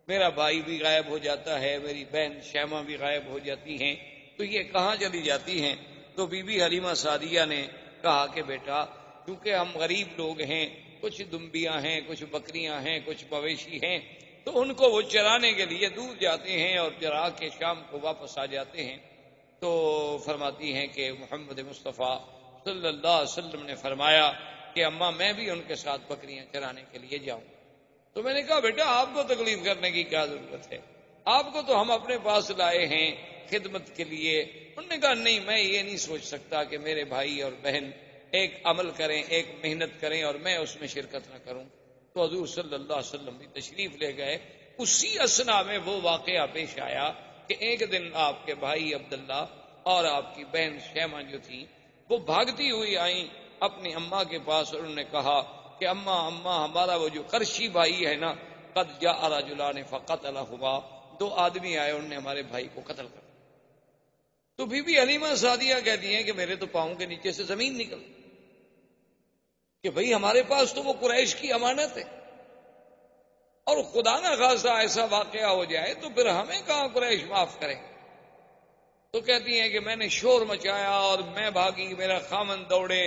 Speaker 2: میرا بھائی بھی غائب ہو جاتا ہے، میری بہن شیمہ بھی غائب ہو جاتی ہیں، تو یہ کہاں چلی جاتی ہیں؟ تو بی بی حلیمہ سعدیہ نے کہا کہ بیٹا کیونکہ ہم غریب لوگ ہیں، کچھ دمبیاں ہیں، کچھ بکریاں ہیں، کچھ مویشی ہیں، تو ان کو وہ چرانے کے لیے دور جاتے ہیں اور چرا کے شام کو واپس آ جاتے ہیں۔ تو فرماتی ہیں کہ محمد مصطفیٰ صلی اللہ علیہ وسلم نے فرمایا کہ اماں میں بھی ان کے ساتھ بکریاں چرانے کے لیے جاؤں۔ تو میں نے کہا بیٹا آپ کو تکلیف کرنے کی کیا ضرورت ہے، آپ کو تو ہم اپنے پاس لائے ہیں خدمت کے لیے۔ انہوں نے کہا نہیں میں یہ نہیں سوچ سکتا کہ میرے بھائی اور بہن ایک عمل کریں، ایک محنت کریں اور میں اس میں شرکت نہ کروں۔ تو حضور صلی اللہ علیہ وسلم بھی تشریف لے گئے۔ اسی اسنا میں وہ واقعہ پیش آیا کہ ایک دن آپ کے بھائی عبداللہ اور آپ کی بہن شیمہ جو تھی وہ بھاگتی ہوئی آئیں اپنی اماں کے پاس، اور انہوں نے کہا کہ اماں ہمارا وہ جو قرشی بھائی ہے نا، قد جاء رجلان فقتلہما، دو آدمی آئے انہوں نے ہمارے بھائی کو قتل کر۔ تو بی بی حلیمہ سعدیہ کہتی ہیں کہ میرے تو پاؤں کے نیچے سے زمین نکل کہ بھئی ہمارے پاس تو وہ قریش کی امانت ہے، اور خدا نہ خواستہ ایسا واقعہ ہو جائے تو پھر ہمیں کہاں قریش معاف کرے۔ تو کہتی ہیں کہ میں نے شور مچایا اور میں بھاگی، میرا خامن دوڑے،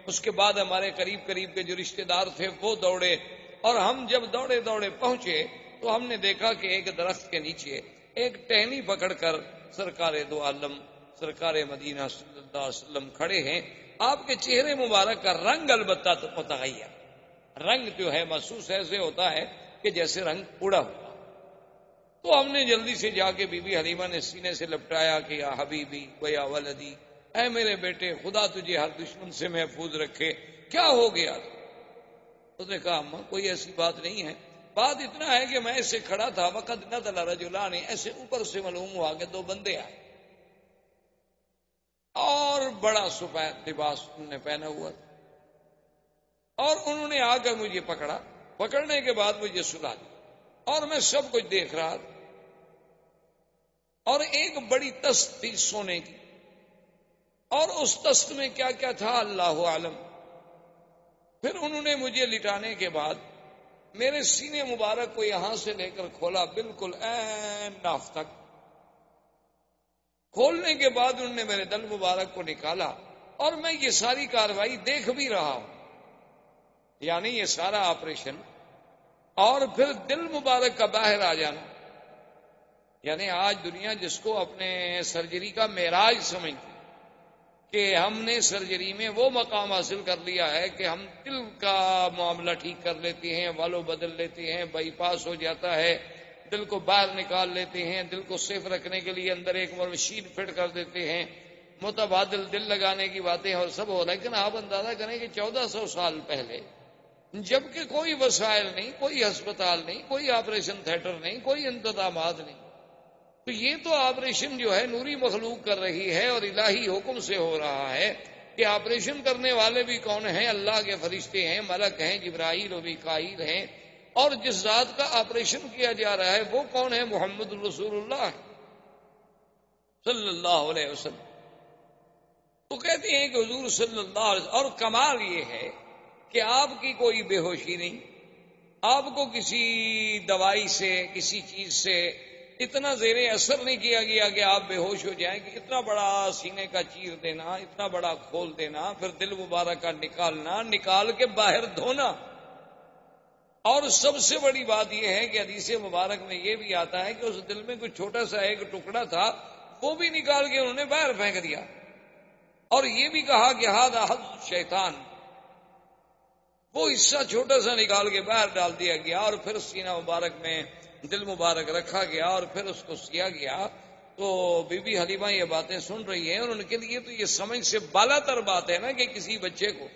Speaker 2: اس کے بعد ہمارے قریب کے جو رشتہ دار تھے وہ دوڑے، اور ہم جب دوڑے پہنچے تو ہم نے دیکھا کہ ایک درخت کے نیچے ایک ٹہنی پکڑ کر سرکار دو عالم سرکار مدینہ صلی اللہ علیہ وسلم کھڑے ہیں۔ آپ کے چہرے مبارک کا رنگ البتہ تو متغیر، رنگ جو ہے محسوس ایسے ہوتا ہے کہ جیسے رنگ اڑا ہوا۔ تو ہم نے جلدی سے جا کے بی بی حلیمہ نے سینے سے لپٹایا کہ یا حبیبی و یا ولدی، اے میرے بیٹے خدا تجھے ہر دشمن سے محفوظ رکھے، کیا ہو گیا؟ اس نے کہا اماں کوئی ایسی بات نہیں ہے، بات اتنا ہے کہ میں ایسے کھڑا تھا وقت نزل رجلان، ایسے اوپر سے معلوم ہوا کہ دو بندے آئے اور بڑا سفید لباس انہوں نے پہنا ہوا تھا، اور انہوں نے آ کر مجھے پکڑا، پکڑنے کے بعد مجھے سلا دیا، اور میں سب کچھ دیکھ رہا تھا، اور ایک بڑی تست تھی سونے کی، اور اس تست میں کیا کیا تھا اللہ عالم۔ پھر انہوں نے مجھے لٹانے کے بعد میرے سینے مبارک کو یہاں سے لے کر کھولا بالکل عین ناف تک، کھولنے کے بعد انہوں نے میرے دل مبارک کو نکالا، اور میں یہ ساری کاروائی دیکھ بھی رہا ہوں، یعنی یہ سارا آپریشن، اور پھر دل مبارک کا باہر آ جانا، یعنی آج دنیا جس کو اپنے سرجری کا معراج سمجھتی کہ ہم نے سرجری میں وہ مقام حاصل کر لیا ہے کہ ہم دل کا معاملہ ٹھیک کر لیتے ہیں، والو بدل لیتے ہیں، بائی پاس ہو جاتا ہے، دل کو باہر نکال لیتے ہیں، دل کو سیف رکھنے کے لیے اندر ایک مشین فٹ کر دیتے ہیں، متبادل دل لگانے کی باتیں اور سب ہو. لیکن آپ اندازہ کریں کہ 1400 سال پہلے، جبکہ کوئی وسائل نہیں، کوئی ہسپتال نہیں، کوئی آپریشن تھیٹر نہیں، کوئی انتظامات نہیں، تو یہ تو آپریشن جو ہے نوری مخلوق کر رہی ہے اور الہی حکم سے ہو رہا ہے کہ آپریشن کرنے والے بھی کون ہیں؟ اللہ کے فرشتے ہیں، ملک ہیں، جبرائیل و میکائیل ہیں، اور جس ذات کا آپریشن کیا جا رہا ہے وہ کون ہے؟ محمد رسول اللہ صلی اللہ علیہ وسلم. تو کہتے ہیں کہ حضور صلی اللہ علیہ وسلم، اور کمال یہ ہے کہ آپ کی کوئی بے ہوشی نہیں، آپ کو کسی دوائی سے، کسی چیز سے اتنا زیر اثر نہیں کیا گیا کہ آپ بے ہوش ہو جائیں، کہ اتنا بڑا سینے کا چیر دینا، اتنا بڑا کھول دینا، پھر دل مبارک کا نکالنا، نکال کے باہر دھونا. اور سب سے بڑی بات یہ ہے کہ حدیث مبارک میں یہ بھی آتا ہے کہ اس دل میں کوئی چھوٹا سا ایک ٹکڑا تھا، وہ بھی نکال کے انہوں نے باہر پھینک دیا، اور یہ بھی کہا کہ ھذا حظ شیطان، وہ حصہ چھوٹا سا نکال کے باہر ڈال دیا گیا، اور پھر سینہ مبارک میں دل مبارک رکھا گیا، اور پھر اس کو سیا گیا. تو بی بی حلیمہ یہ باتیں سن رہی ہیں، اور ان کے لیے تو یہ سمجھ سے بالا تر بات ہے نا کہ کسی بچے کو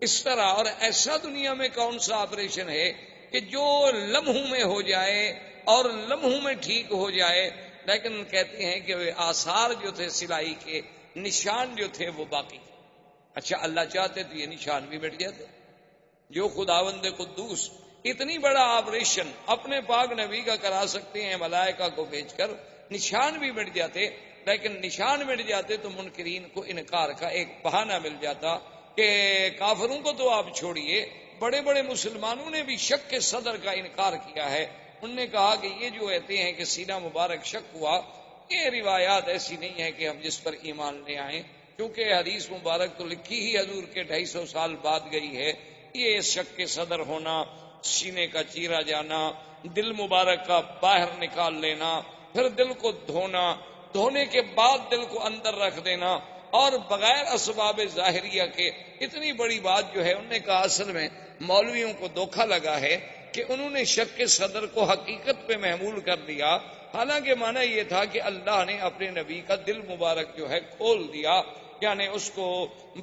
Speaker 2: اس طرح. اور ایسا دنیا میں کون سا آپریشن ہے کہ جو لمحوں میں ہو جائے اور لمحوں میں ٹھیک ہو جائے؟ لیکن کہتے ہیں کہ آثار جو تھے سلائی کے، نشان جو تھے وہ باقی تھے. اچھا اللہ چاہتے تو یہ نشان بھی مٹ جاتے. جو خداوند قدوس اتنی بڑا آپریشن اپنے پاک نبی کا کرا سکتے ہیں ملائکہ کو بھیج کر، نشان بھی مٹ جاتے. لیکن نشان مٹ جاتے تو منکرین کو انکار کا ایک بہانہ مل جاتا کہ کافروں کو تو آپ چھوڑیے، بڑے بڑے مسلمانوں نے بھی شک کے صدر کا انکار کیا ہے. انہوں نے کہا کہ یہ جو کہتے ہیں کہ سینہ مبارک شک ہوا، یہ روایات ایسی نہیں ہے کہ ہم جس پر ایمان لے آئیں، کیونکہ حدیث مبارک تو لکھی ہی حضور کے 250 سال بعد گئی ہے. یہ شک کے صدر ہونا، سینے کا چیرا جانا، دل مبارک کا باہر نکال لینا، پھر دل کو دھونا، دھونے کے بعد دل کو اندر رکھ دینا، اور بغیر اسباب ظاہریہ کے، اتنی بڑی بات جو ہے. انہوں نے کہا اصل میں مولویوں کو دھوکہ لگا ہے کہ انہوں نے شک کے صدر کو حقیقت پہ محمول کر دیا، حالانکہ معنی یہ تھا کہ اللہ نے اپنے نبی کا دل مبارک جو ہے کھول دیا، یعنی اس کو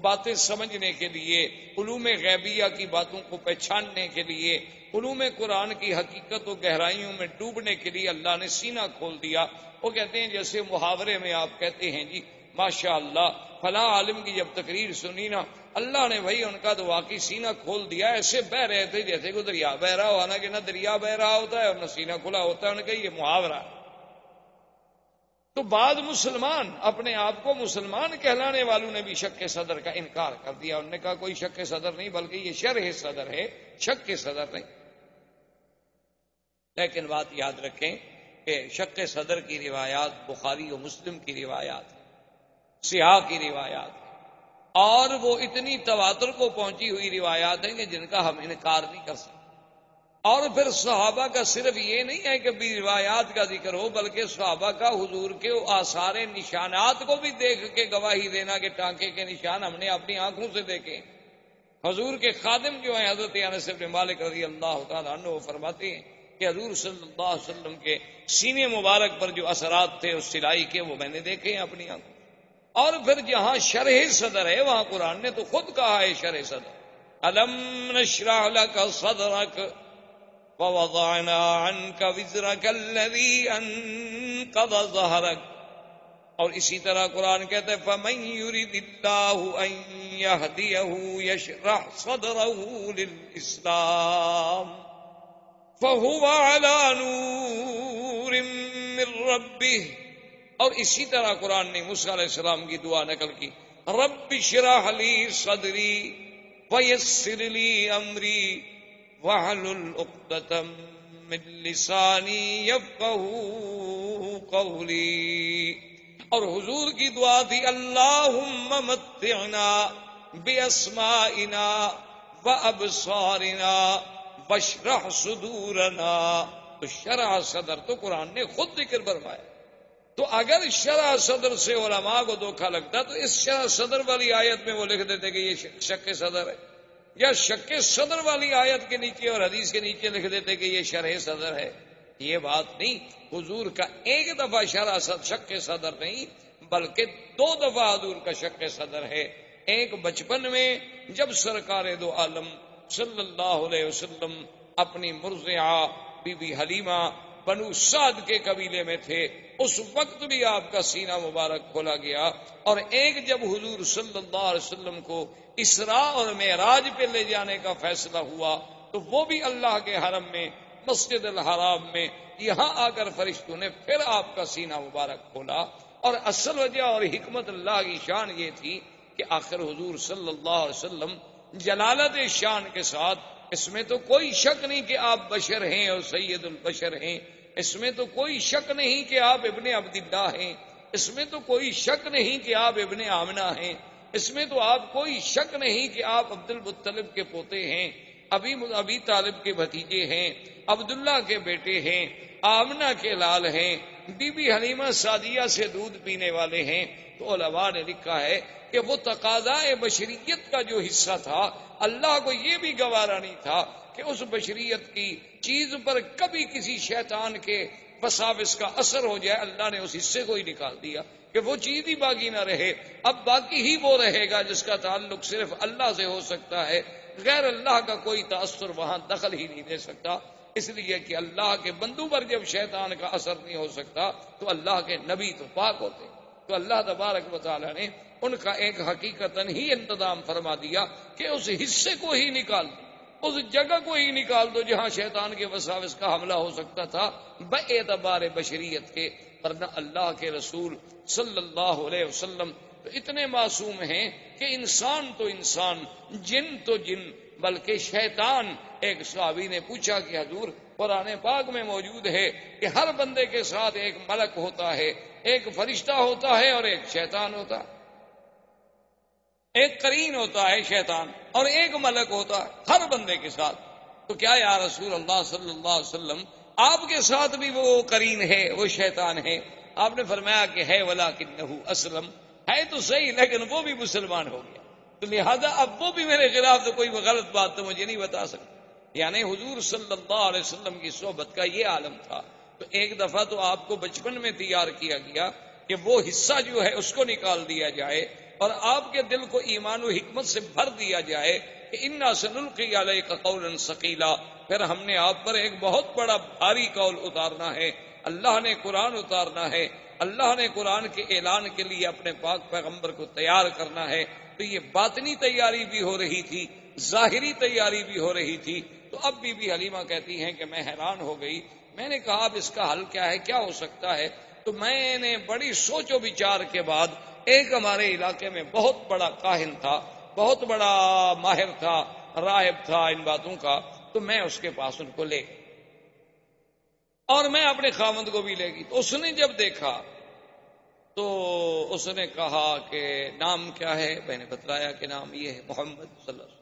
Speaker 2: باتیں سمجھنے کے لیے، علوم غیبیہ کی باتوں کو پہچاننے کے لیے، علوم قرآن کی حقیقت و گہرائیوں میں ڈوبنے کے لیے اللہ نے سینہ کھول دیا. وہ کہتے ہیں جیسے محاورے میں آپ کہتے ہیں جی ماشاء اللہ فلاں عالم کی جب تقریر سنی نا، اللہ نے بھائی ان کا تو واقعی سینہ کھول دیا، ایسے بہ رہے تھے جیسے کہ دریا بہ رہا ہو، حالانکہ نہ دریا بہ رہا ہوتا ہے اور نہ سینہ کھلا ہوتا ہے. انہوں نے کہا یہ محاورہ. تو بعض مسلمان اپنے آپ کو مسلمان کہلانے والوں نے بھی شک کے صدر کا انکار کر دیا. انہوں نے کہا کوئی شک کے صدر نہیں، بلکہ یہ شرح صدر ہے، شک کے صدر نہیں. لیکن بات یاد رکھیں کہ شک کے صدر کی روایات بخاری و مسلم کی روایات ہیں، صحاح کی روایات ہیں، اور وہ اتنی تواتر کو پہنچی ہوئی روایات ہیں کہ جن کا ہم انکار نہیں کر سکتے. اور پھر صحابہ کا صرف یہ نہیں ہے کہ بھی روایات کا ذکر ہو، بلکہ صحابہ کا حضور کے آثار نشانات کو بھی دیکھ کے گواہی دینا کہ ٹانکے کے نشان ہم نے اپنی آنکھوں سے دیکھے. حضور کے خادم جو ہیں حضرت انس بن مالک رضی اللہ تعالیٰ عنہ، وہ فرماتے ہیں کہ حضور صلی اللہ علیہ وسلم کے سینے مبارک پر جو اثرات تھے اس سلائی کے، وہ میں نے دیکھے ہیں اپنی آنکھوں. اور پھر جہاں شرح صدر ہے وہاں قرآن نے تو خود کہا ہے شرح صدر، الم نشرح لک صدرک ووضعنا عنك وزرك الذي انقض ظهرك. اور اسی طرح قرآن کہتا ہے فمن يرد الله ان يهديه يشرح صدره للاسلام فهو على نور من ربه. اور اسی طرح قرآن نے موسیٰ علیہ السلام کی دعا نقل کی، رب اشرح لي صدری ويسر لي امری وَاحْلُلْ عُقْدَةً مِّن لِّسَانِي يَفْقَهُوا قَوْلِي. اور حضور کی دعا تھی اللہم متعنا بِأَسْمَائِنَا وَأَبْصَارِنَا وَاشْرَحْ صُدُورَنَا. تو شرح صدر تو قرآن نے خود ذکر فرمایا. تو اگر شرح صدر سے علماء کو دھوکہ لگتا تو اس شرح صدر والی آیت میں وہ لکھ دیتے کہ یہ شک صدر ہے، یا شک صدر والی آیت کے نیچے اور حدیث کے نیچے لکھ دیتے کہ یہ شرح صدر ہے۔ یہ بات نہیں، حضور کا ایک دفعہ شک صدر نہیں بلکہ 2 دفعہ حضور کا شک صدر ہے۔ ایک بچپن میں جب سرکار دو عالم صلی اللہ علیہ وسلم اپنی مرضعہ بی بی حلیمہ بنو سعد کے قبیلے میں تھے، اس وقت بھی آپ کا سینہ مبارک کھولا گیا، اور ایک جب حضور صلی اللہ علیہ وسلم کو اسراء اور معراج پہ لے جانے کا فیصلہ ہوا تو وہ بھی اللہ کے حرم میں مسجد الحرام میں یہاں آ کر فرشتوں نے پھر آپ کا سینہ مبارک کھولا۔ اور اصل وجہ اور حکمت اللہ کی شان یہ تھی کہ آخر حضور صلی اللہ علیہ وسلم جلالت شان کے ساتھ، اس میں تو کوئی شک نہیں کہ آپ بشر ہیں اور سید البشر ہیں، اس میں تو کوئی شک نہیں کہ آپ ابن عبداللہ ہیں، اس میں تو کوئی شک نہیں کہ آپ ابن آمنہ ہیں، اس میں تو آپ کوئی شک نہیں کہ آپ عبد المطلب کے پوتے ہیں، ابی طالب کے بھتیجے ہیں، عبداللہ کے بیٹے ہیں، آمنہ کے لال ہیں، بی بی حلیمہ سعدیہ سے دودھ پینے والے ہیں۔ تو علماء نے لکھا ہے کہ وہ تقاضائے بشریت کا جو حصہ تھا، اللہ کو یہ بھی گوارا نہیں تھا کہ اس بشریت کی چیز پر کبھی کسی شیطان کے وساوس کا اثر ہو جائے۔ اللہ نے اس حصے کو ہی نکال دیا کہ وہ چیز ہی باقی نہ رہے، اب باقی ہی وہ رہے گا جس کا تعلق صرف اللہ سے ہو سکتا ہے، غیر اللہ کا کوئی تاثر وہاں دخل ہی نہیں دے سکتا، اس لیے کہ اللہ کے بندوں پر جب شیطان کا اثر نہیں ہو سکتا تو اللہ کے نبی تو پاک ہوتے۔ تو اللہ تبارک و تعالیٰ نے ان کا ایک حقیقتاً ہی انتظام فرما دیا کہ اس حصے کو ہی نکال دو، اس جگہ کو ہی نکال دو جہاں شیطان کے وساوس کا حملہ ہو سکتا تھا باعتبار بشریت کے۔ ورنہ اللہ کے رسول صلی اللہ علیہ وسلم تو اتنے معصوم ہیں کہ انسان تو انسان، جن تو جن، بلکہ شیطان۔ ایک صحابی نے پوچھا کہ حضور قرآن پاک میں موجود ہے کہ ہر بندے کے ساتھ ایک ملک ہوتا ہے، ایک فرشتہ ہوتا ہے اور ایک شیطان ہوتا ہے، ایک قرین ہوتا ہے شیطان اور ایک ملک ہوتا ہے ہر بندے کے ساتھ، تو کیا یا رسول اللہ صلی اللہ علیہ وسلم آپ کے ساتھ بھی وہ قرین ہے، وہ شیطان ہے؟ آپ نے فرمایا کہ ہے ولکنہ اسلم، ہے تو صحیح لیکن وہ بھی مسلمان ہو گیا، تو لہذا اب وہ بھی میرے خلاف تو کوئی غلط بات تو مجھے نہیں بتا سکتا۔ یعنی حضور صلی اللہ علیہ وسلم کی صحبت کا یہ عالم تھا۔ تو ایک دفعہ تو آپ کو بچپن میں تیار کیا گیا کہ وہ حصہ جو ہے اس کو نکال دیا جائے اور آپ کے دل کو ایمان و حکمت سے بھر دیا جائے کہ انا سنلقی علیک قولا ثقیلا، پھر ہم نے آپ پر ایک بہت بڑا بھاری قول اتارنا ہے، اللہ نے قرآن اتارنا ہے، اللہ نے قرآن کے اعلان کے لیے اپنے پاک پیغمبر کو تیار کرنا ہے۔ تو یہ باطنی تیاری بھی ہو رہی تھی، ظاہری تیاری بھی ہو رحی تھی۔ تو اب بی بی حلیمہ کہتی ہیں کہ میں حیران ہو گئی، میں نے کہا اب اس کا حل کیا ہے، کیا ہو سکتا ہے؟ تو میں نے بڑی سوچ و بچار کے بعد ایک ہمارے علاقے میں بہت بڑا کاہن تھا، بہت بڑا ماہر تھا، راہب تھا ان باتوں کا، تو میں اس کے پاس ان کو لے گئی اور میں اپنے خاوند کو بھی لے گئی۔ تو اس نے جب دیکھا تو اس نے کہا کہ نام کیا ہے؟ میں نے بتلایا کہ نام یہ ہے محمد صلی اللہ علیہ وسلم۔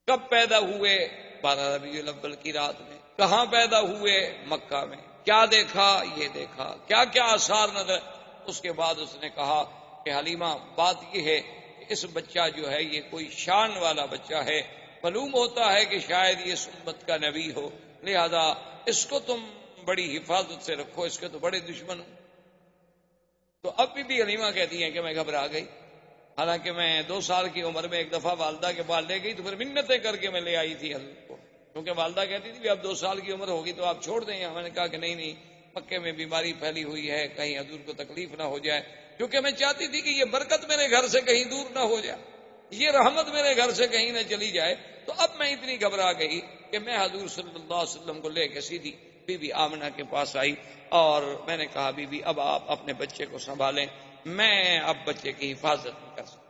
Speaker 2: کب پیدا ہوئے؟ 12 ربیع الاول کی رات میں۔ کہاں پیدا ہوئے؟ مکہ میں۔ کیا دیکھا؟ یہ دیکھا۔ کیا کیا آثار نظر؟ اس کے بعد اس نے کہا کہ حلیمہ بات یہ ہے کہ اس بچہ جو ہے یہ کوئی شان والا بچہ ہے، معلوم ہوتا ہے کہ شاید یہ امت کا نبی ہو، لہذا اس کو تم بڑی حفاظت سے رکھو، اس کے تو بڑے دشمن ہو۔ تو اب بھی حلیمہ کہتی ہیں کہ میں گھبرا گئی، حالانکہ میں 2 سال کی عمر میں ایک دفعہ والدہ کے پاس لے گئی تو پھر منتیں کر کے میں لے آئی تھی حضرت کو، کیونکہ والدہ کہتی تھی اب 2 سال کی عمر ہوگی تو آپ چھوڑ دیں۔ میں نے کہا کہ نہیں، مکے میں بیماری پھیلی ہوئی ہے، کہیں حضور کو تکلیف نہ ہو جائے، کیونکہ میں چاہتی تھی کہ یہ برکت میرے گھر سے کہیں دور نہ ہو جائے، یہ رحمت میرے گھر سے کہیں نہ چلی جائے۔ تو اب میں اتنی گھبرا گئی کہ میں حضور صلی اللہ علیہ وسلم کو لے کے سیدھی بی بی آمنہ کے پاس آئی اور میں نے کہا بی بی اب آپ اپنے بچے کو سنبھالیں، میں اب بچے کی حفاظت نہیں کر سکتا۔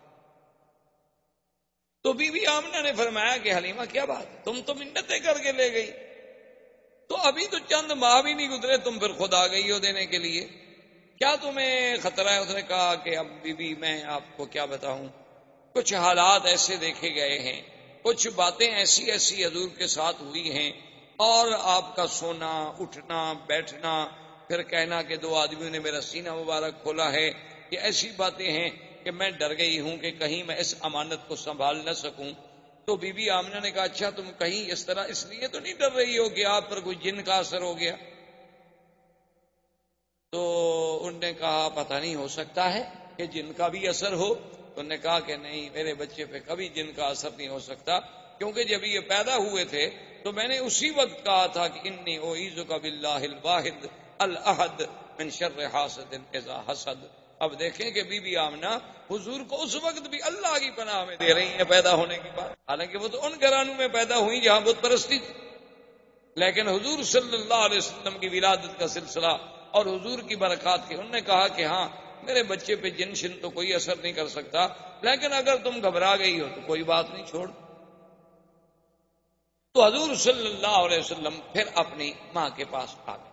Speaker 2: تو بی بی آمنہ نے فرمایا کہ حلیمہ کیا بات ہے، تم تو منتیں کر کے لے گئی، تو ابھی تو چند ماہ بھی نہیں گزرے تم پھر خود آ گئی ہو دینے کے لیے، کیا تمہیں خطرہ ہے؟ اس نے کہا کہ اب بی بی میں آپ کو کیا بتاؤں، کچھ حالات ایسے دیکھے گئے ہیں، کچھ باتیں ایسی ایسی حضور کے ساتھ ہوئی ہیں، اور آپ کا سونا اٹھنا بیٹھنا پھر کہنا کہ 2 آدمیوں نے میرا سینہ مبارک کھولا ہے. یہ ایسی باتیں ہیں کہ میں ڈر گئی ہوں کہ کہیں میں اس امانت کو سنبھال نہ سکوں. تو بی بی آمنہ نے کہا اچھا تم کہیں اس طرح اس لیے تو نہیں ڈر رہی ہو کہ آپ پر کوئی جن کا اثر ہو گیا؟ تو ان نے کہا پتہ نہیں، ہو سکتا ہے کہ جن کا بھی اثر ہو. تو انہوں نے کہا کہ نہیں، میرے بچے پہ کبھی جن کا اثر نہیں ہو سکتا، کیونکہ جب یہ پیدا ہوئے تھے تو میں نے اسی وقت کہا تھا کہ انی اعوذک باللہ الواحد الاحد من شر حاسد اذا حسد. اب دیکھیں کہ بی بی آمنہ حضور کو اس وقت بھی اللہ کی پناہ میں دے رہی ہیں پیدا ہونے کے بعد، حالانکہ وہ تو ان گھرانوں میں پیدا ہوئی جہاں بت پرستی تھی. لیکن حضور صلی اللہ علیہ وسلم کی ولادت کا سلسلہ اور حضور کی برکات کی، انہوں نے کہا کہ ہاں میرے بچے پہ جن شن تو کوئی اثر نہیں کر سکتا، لیکن اگر تم گھبرا گئی ہو تو کوئی بات نہیں، چھوڑ. تو حضور صلی اللہ علیہ وسلم پھر اپنی ماں کے پاس آ گئے.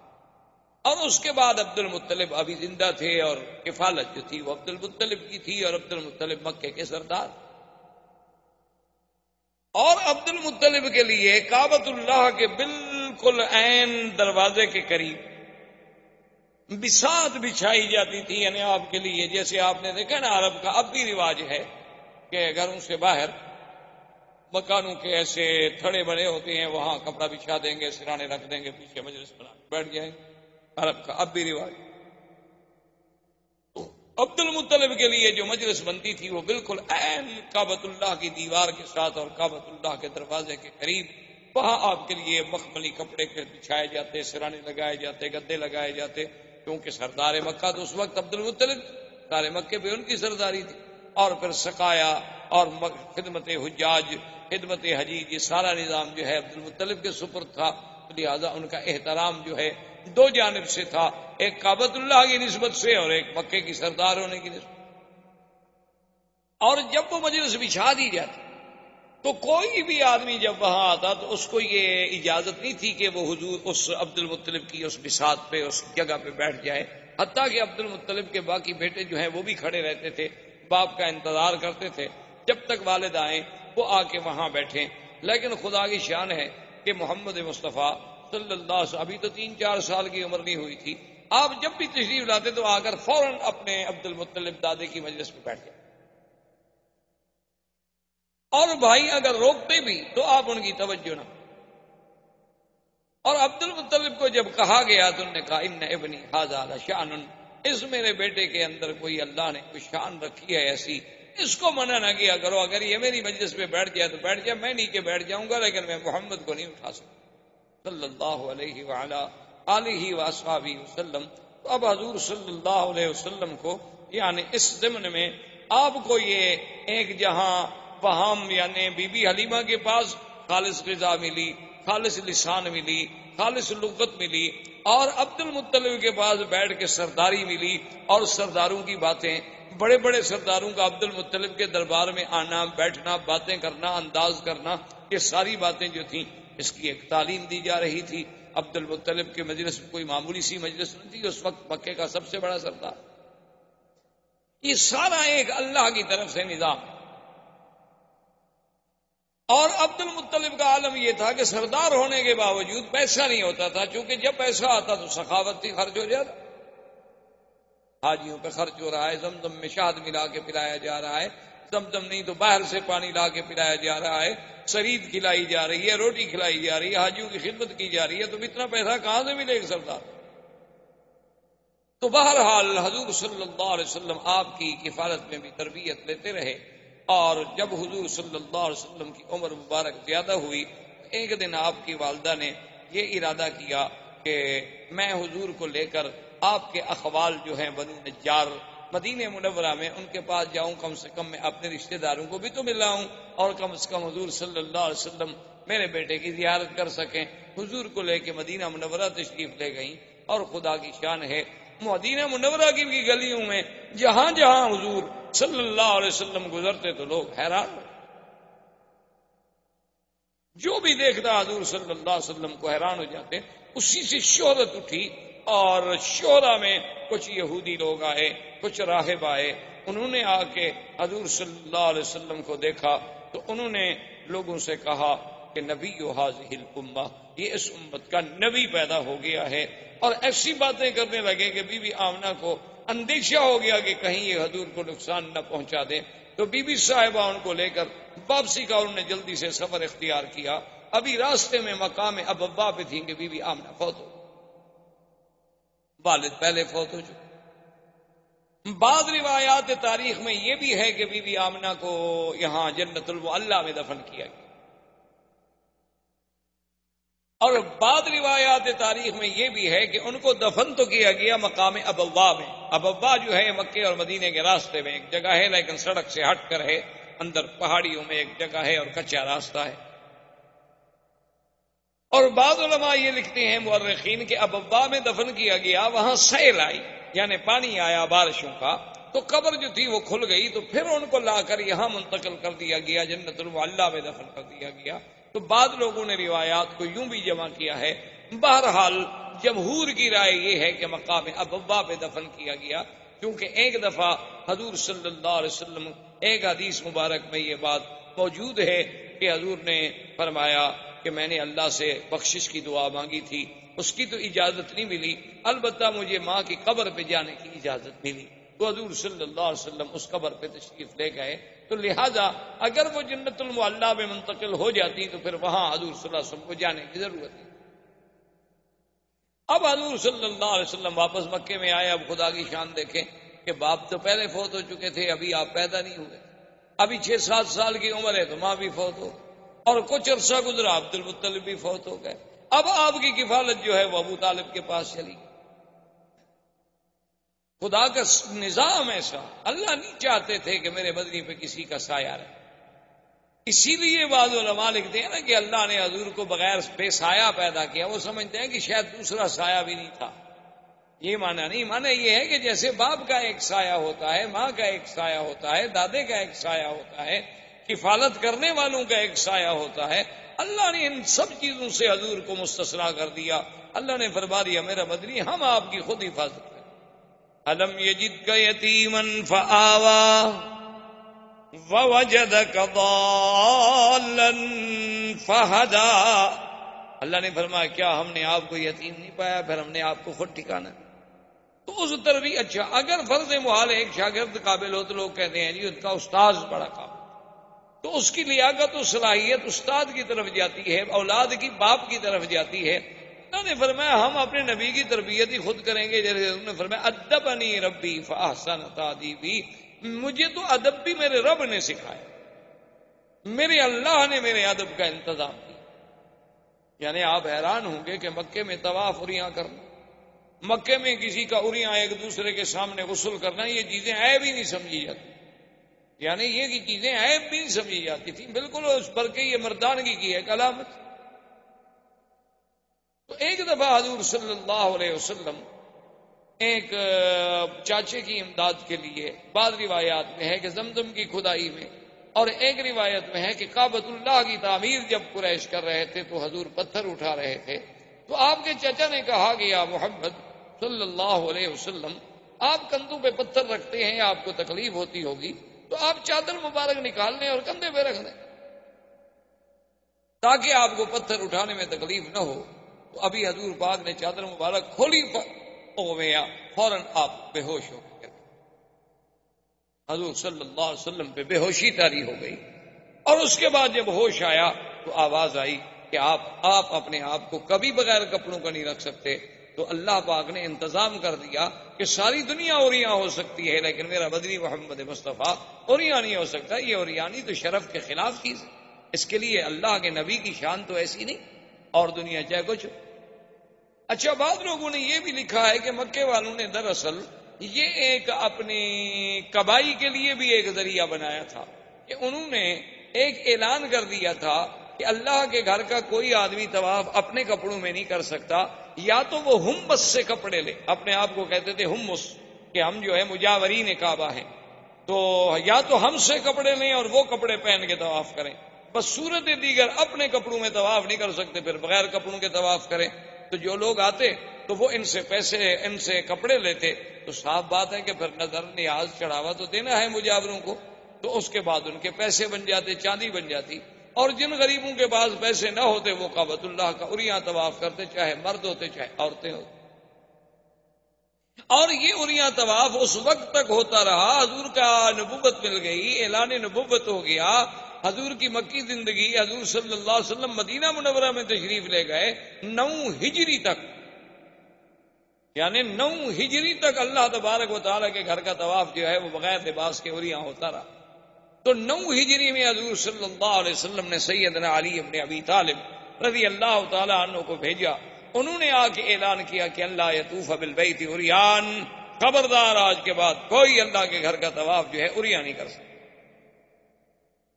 Speaker 2: اور اس کے بعد عبد المطلب ابھی زندہ تھے، اور کفالت جو تھی وہ عبد المطلب کی تھی، اور عبد المطلب مکے کے سردار. اور عبد المطلب کے لیے کعبۃ اللہ کے بالکل عین دروازے کے قریب بساط بچھائی جاتی تھی، یعنی آپ کے لیے جیسے آپ نے دیکھا نا عرب کا اب بھی رواج ہے کہ گھروں سے باہر مکانوں کے ایسے تھڑے بڑے ہوتے ہیں، وہاں کپڑا بچھا دیں گے، سرانے رکھ دیں گے، پیچھے مجلس بنا بیٹھ جائیں گے. عرب کا اب بھی رواج. تو عبد المطلب کے لیے جو مجلس بنتی تھی وہ بالکل عین کعبۃ اللہ کی دیوار کے ساتھ اور کعبۃ اللہ کے دروازے کے قریب، وہاں آپ کے لیے مخملی کپڑے کے بچھائے جاتے، سرانے لگائے جاتے، گدے لگائے جاتے، کیونکہ سردار مکہ تو اس وقت عبد المطلب، سارے مکے پہ ان کی سرداری تھی. اور پھر سقایا اور خدمت حجاج، خدمت حجیج، یہ سارا نظام جو ہے عبد المطلب کے سپرد تھا. لہذا ان کا احترام جو ہے 2 جانب سے تھا، ایک کعبۃ اللہ کی نسبت سے اور ایک مکے کی سردار ہونے کی نسبت. اور جب وہ مجلس بچھا دی جاتی تو کوئی بھی آدمی جب وہاں آتا تو اس کو یہ اجازت نہیں تھی کہ وہ حضور اس عبد المطلب کی اس بساط پہ، اس جگہ پہ بیٹھ جائے. حتیٰ کہ عبد المطلب کے باقی بیٹے جو ہیں وہ بھی کھڑے رہتے تھے، باپ کا انتظار کرتے تھے جب تک والد آئیں وہ آ کے وہاں بیٹھیں. لیکن خدا کی شان ہے کہ محمد مصطفیٰ صلی اللہ علیہ وسلم ابھی تو 3-4 سال کی عمر نہیں ہوئی تھی، آپ جب بھی تشریف لاتے تو آ کر فوراً اپنے عبد المطلب دادے کی مجلس پہ بیٹھ جائیں، اور بھائی اگر روکتے بھی تو آپ ان کی توجہ نہ. اور عبد المطلب کو جب کہا گیا تو انہوں نے کہا ان ابنی ھذا لشأن، اس میرے بیٹے کے اندر کوئی اللہ نے کوئی شان رکھی ہے ایسی، اس کو منع نہ کیا کرو. اگر یہ میری مجلس پہ بیٹھ جائے تو بیٹھ جائے، میں نیچے بیٹھ جاؤں گا، لیکن میں محمد کو نہیں اٹھا سکتا صلی اللہ علیہ وعلا آلہ واصحابہ وسلم. تو اب حضور صلی اللہ علیہ وسلم کو یعنی اس ضمن میں آپ کو یہ ایک جہاں وہاں یعنی بی بی حلیمہ کے پاس خالص غذا ملی، خالص لسان ملی، خالص لغت ملی، اور عبد المطلب کے پاس بیٹھ کے سرداری ملی، اور سرداروں کی باتیں، بڑے بڑے سرداروں کا عبد المطلب کے دربار میں آنا، بیٹھنا، باتیں کرنا، انداز کرنا، یہ ساری باتیں جو تھیں اس کی ایک تعلیم دی جا رہی تھی. عبد المطلب کی مجلس کوئی معمولی سی مجلس نہیں تھی، اس وقت مکے کا سب سے بڑا سردار. یہ سارا ایک اللہ کی طرف سے نظام. اور عبد المطلب کا عالم یہ تھا کہ سردار ہونے کے باوجود پیسہ نہیں ہوتا تھا، چونکہ جب پیسہ آتا تو سخاوت تھی، خرچ ہو جاتا. حاجیوں پہ خرچ ہو رہا ہے، زمزم میں شہد ملا کے پلایا جا رہا ہے، زمزم نہیں تو باہر سے پانی لا کے پلایا جا رہا ہے، سرید کھلائی جا رہی ہے، روٹی کھلائی جا رہی ہے، حاجیوں کی خدمت کی جا رہی ہے، تو اتنا پیسہ کہاں سے ملے ایک سردار؟ تو بہرحال حضور صلی اللہ علیہ وسلم آپ کی کفالت میں بھی تربیت لیتے رہے. اور جب حضور صلی اللہ علیہ وسلم کی عمر مبارک زیادہ ہوئی، ایک دن آپ کی والدہ نے یہ ارادہ کیا کہ میں حضور کو لے کر آپ کے اخوال جو ہیں بنو نجار مدینہ منورہ میں ان کے پاس جاؤں، کم سے کم میں اپنے رشتہ داروں کو بھی تو ملا ہوں، اور کم سے کم حضور صلی اللہ علیہ وسلم میرے بیٹے کی زیارت کر سکیں. حضور کو لے کے مدینہ منورہ تشریف لے گئیں، اور خدا کی شان ہے مدینہ منورہ کی بھی گلیوں میں جہاں جہاں حضور صلی اللہ علیہ وسلم گزرتے تو لوگ حیران ہوئے. جو بھی دیکھتا حضور صلی اللہ علیہ وسلم کو حیران ہو جاتے. اسی سے شہرت اٹھی، اور شہرا میں کچھ یہودی لوگ آئے، کچھ راہب آئے، انہوں نے آ کے حضور صلی اللہ علیہ وسلم کو دیکھا تو انہوں نے لوگوں سے کہا کہ نبی حاضح الامہ، یہ اس امت کا نبی پیدا ہو گیا ہے، اور ایسی باتیں کرنے لگے کہ بی بی آمنہ کو اندیشہ ہو گیا کہ کہیں یہ حضور کو نقصان نہ پہنچا دیں، تو بی بی صاحبہ ان کو لے کر واپسی کا انہوں نے جلدی سے سفر اختیار کیا۔ ابھی راستے میں مقام ابوا پہ تھیں کہ بی بی آمنہ فوت ہو، والد پہلے فوت ہو چکے۔ بعض روایات تاریخ میں یہ بھی ہے کہ بی بی آمنہ کو یہاں جنت المعلی میں دفن کیا گیا، اور بعض روایات تاریخ میں یہ بھی ہے کہ ان کو دفن تو کیا گیا مقام ابوا میں۔ ابوا جو ہے مکے اور مدینے کے راستے میں ایک جگہ ہے، لیکن سڑک سے ہٹ کر ہے، اندر پہاڑیوں میں ایک جگہ ہے اور کچا راستہ ہے۔ اور بعض علماء یہ لکھتے ہیں مورخین کہ ابوا میں دفن کیا گیا، وہاں سیل آئی یعنی پانی آیا بارشوں کا، تو قبر جو تھی وہ کھل گئی، تو پھر ان کو لا کر یہاں منتقل کر دیا گیا، جنت المعلی میں دفن کر دیا گیا۔ تو بعض لوگوں نے روایات کو یوں بھی جمع کیا ہے۔ بہرحال جمہور کی رائے یہ ہے کہ مقام ابوا پہ دفن کیا گیا، کیونکہ ایک دفعہ حضور صلی اللہ علیہ وسلم ایک حدیث مبارک میں یہ بات موجود ہے کہ حضور نے فرمایا کہ میں نے اللہ سے بخشش کی دعا مانگی تھی، اس کی تو اجازت نہیں ملی، البتہ مجھے ماں کی قبر پہ جانے کی اجازت ملی، تو حضور صلی اللہ علیہ وسلم اس قبر پہ تشریف لے گئے۔ تو لہذا اگر وہ جنت المعلی میں منتقل ہو جاتی تو پھر وہاں حضور صلی اللہ علیہ وسلم کو جانے کی ضرورت ہے۔ اب حضور صلی اللہ علیہ وسلم واپس مکے میں آئے۔ اب خدا کی شان دیکھیں کہ باپ تو پہلے فوت ہو چکے تھے، ابھی آپ پیدا نہیں ہوئے، ابھی 6-7 سال کی عمر ہے تو ماں بھی فوت ہو، اور کچھ عرصہ گزرا عبد المطلب بھی فوت ہو گئے۔ اب آپ کی کفالت جو ہے وہ ابو طالب کے پاس چلی۔ خدا کا نظام ایسا، اللہ نہیں چاہتے تھے کہ میرے بدنی پہ کسی کا سایہ رہے، اسی لیے بعض علماء لکھتے ہیں نا کہ اللہ نے حضور کو بغیر بے سایہ پیدا کیا، وہ سمجھتے ہیں کہ شاید دوسرا سایہ بھی نہیں تھا۔ یہ معنی نہیں، معنی یہ ہے کہ جیسے باپ کا ایک سایہ ہوتا ہے، ماں کا ایک سایہ ہوتا ہے، دادے کا ایک سایہ ہوتا ہے، کفالت کرنے والوں کا ایک سایہ ہوتا ہے، اللہ نے ان سب چیزوں سے حضور کو مستثنیٰ کر دیا۔ اللہ نے فرما دیا میرا مدنی ہم آپ کی خود حفاظت کریں۔ الم یجدک یتیما فآوی ووجدک ضالا فہدی۔ اللہ نے فرمایا کیا ہم نے آپ کو یتیم نہیں پایا، پھر ہم نے آپ کو خود ٹھکانا۔ تو اس طرح بھی اچھا، اگر فرض محال ایک شاگرد قابل ہو تو لوگ کہتے ہیں جی ان کا استاذ بڑا قابل، تو اس کی لیاقت و صلاحیت استاد کی طرف جاتی ہے، اولاد کی باپ کی طرف جاتی ہے۔ اللہ نے فرمایا ہم اپنے نبی کی تربیت ہی خود کریں گے، جیسے انہوں نے فرمایا ادبنی ربی فاحسن تادیبی، مجھے تو ادب بھی میرے رب نے سکھایا، میرے اللہ نے میرے ادب کا انتظام کیا۔ یعنی آپ حیران ہوں گے کہ مکے میں طواف اریاں کرنا، مکے میں کسی کا اریاں ایک دوسرے کے سامنے غسل کرنا، یہ چیزیں عیب ہی نہیں سمجھی جاتی، یعنی یہ چیزیں عیب بھی نہیں سمجھی جاتی تھی، بالکل اس پر کہ یہ مردانگی کی ایک علامت۔ تو ایک دفعہ حضور صلی اللہ علیہ وسلم ایک چاچے کی امداد کے لیے، بعض روایات میں ہے کہ زمزم کی کھدائی میں، اور ایک روایت میں ہے کہ کعبۃ اللہ کی تعمیر جب قریش کر رہے تھے تو حضور پتھر اٹھا رہے تھے، تو آپ کے چچا نے کہا کہ یا محمد صلی اللہ علیہ وسلم آپ کندھوں پہ پتھر رکھتے ہیں، آپ کو تکلیف ہوتی ہوگی، تو آپ چادر مبارک نکال لیں اور کندھے پہ رکھ دیں تاکہ آپ کو پتھر اٹھانے میں تکلیف نہ ہو۔ تو ابھی حضور پاک نے چادر مبارک کھولی، فوراً آپ بے ہوش ہو گئے، حضور صلی اللہ علیہ وسلم پہ بے ہوشی طاری ہو گئی، اور اس کے بعد جب ہوش آیا تو آواز آئی کہ آپ اپنے آپ کو کبھی بغیر کپڑوں کا نہیں رکھ سکتے۔ تو اللہ پاک نے انتظام کر دیا کہ ساری دنیا اوریاں ہو سکتی ہے لیکن میرا بدنی محمد مصطفیٰ اوریاں نہیں ہو سکتا، یہ اوریانی تو شرف کے خلاف چیز ہے، اس کے لیے اللہ کے نبی کی شان تو ایسی نہیں، اور دنیا چاہے کچھ۔ اچھا، بعض لوگوں نے یہ بھی لکھا ہے کہ مکے والوں نے دراصل یہ ایک اپنی کبائی کے لیے بھی ایک ذریعہ بنایا تھا کہ انہوں نے ایک اعلان کر دیا تھا کہ اللہ کے گھر کا کوئی آدمی طواف اپنے کپڑوں میں نہیں کر سکتا، یا تو وہ ہمس سے کپڑے لے، اپنے آپ کو کہتے تھے ہمس کہ ہم جو ہے مجاورین کعبہ ہیں، تو یا تو ہم سے کپڑے لیں اور وہ کپڑے پہن کے طواف کریں، بس صورت دیگر اپنے کپڑوں میں طواف نہیں کر سکتے، پھر بغیر کپڑوں کے طواف کریں۔ تو جو لوگ آتے تو وہ ان سے پیسے، ان سے کپڑے لیتے، تو صاف بات ہے کہ پھر نظر نیاز چڑھاوا تو دینا ہے مجاوروں کو، تو اس کے بعد ان کے پیسے بن جاتے، چاندی بن جاتی۔ اور جن غریبوں کے پاس پیسے نہ ہوتے وہ کعبۃ اللہ کا عریاں طواف کرتے، چاہے مرد ہوتے چاہے عورتیں ہوتی. اور یہ عریاں طواف اس وقت تک ہوتا رہا، حضور کا نبوت مل گئی، اعلان نبوت ہو گیا، حضور کی مکی زندگی، حضور صلی اللہ علیہ وسلم مدینہ منورہ میں تشریف لے گئے 9 ہجری تک، یعنی 9 ہجری تک اللہ تبارک و تعالیٰ کے گھر کا طواف جو ہے وہ بغیر لباس کے عریاں ہوتا رہا. تو 9 ہجری میں حضور صلی اللہ علیہ وسلم نے سیدنا علی ابن ابی طالب رضی اللہ تعالی عنہ کو بھیجا. انہوں نے آ کے اعلان کیا کہ اللہ یطوف بالبیت عریان، خبردار آج کے بعد کوئی اللہ کے گھر کا طواف جو ہے عریاں نہیں کر سکتا،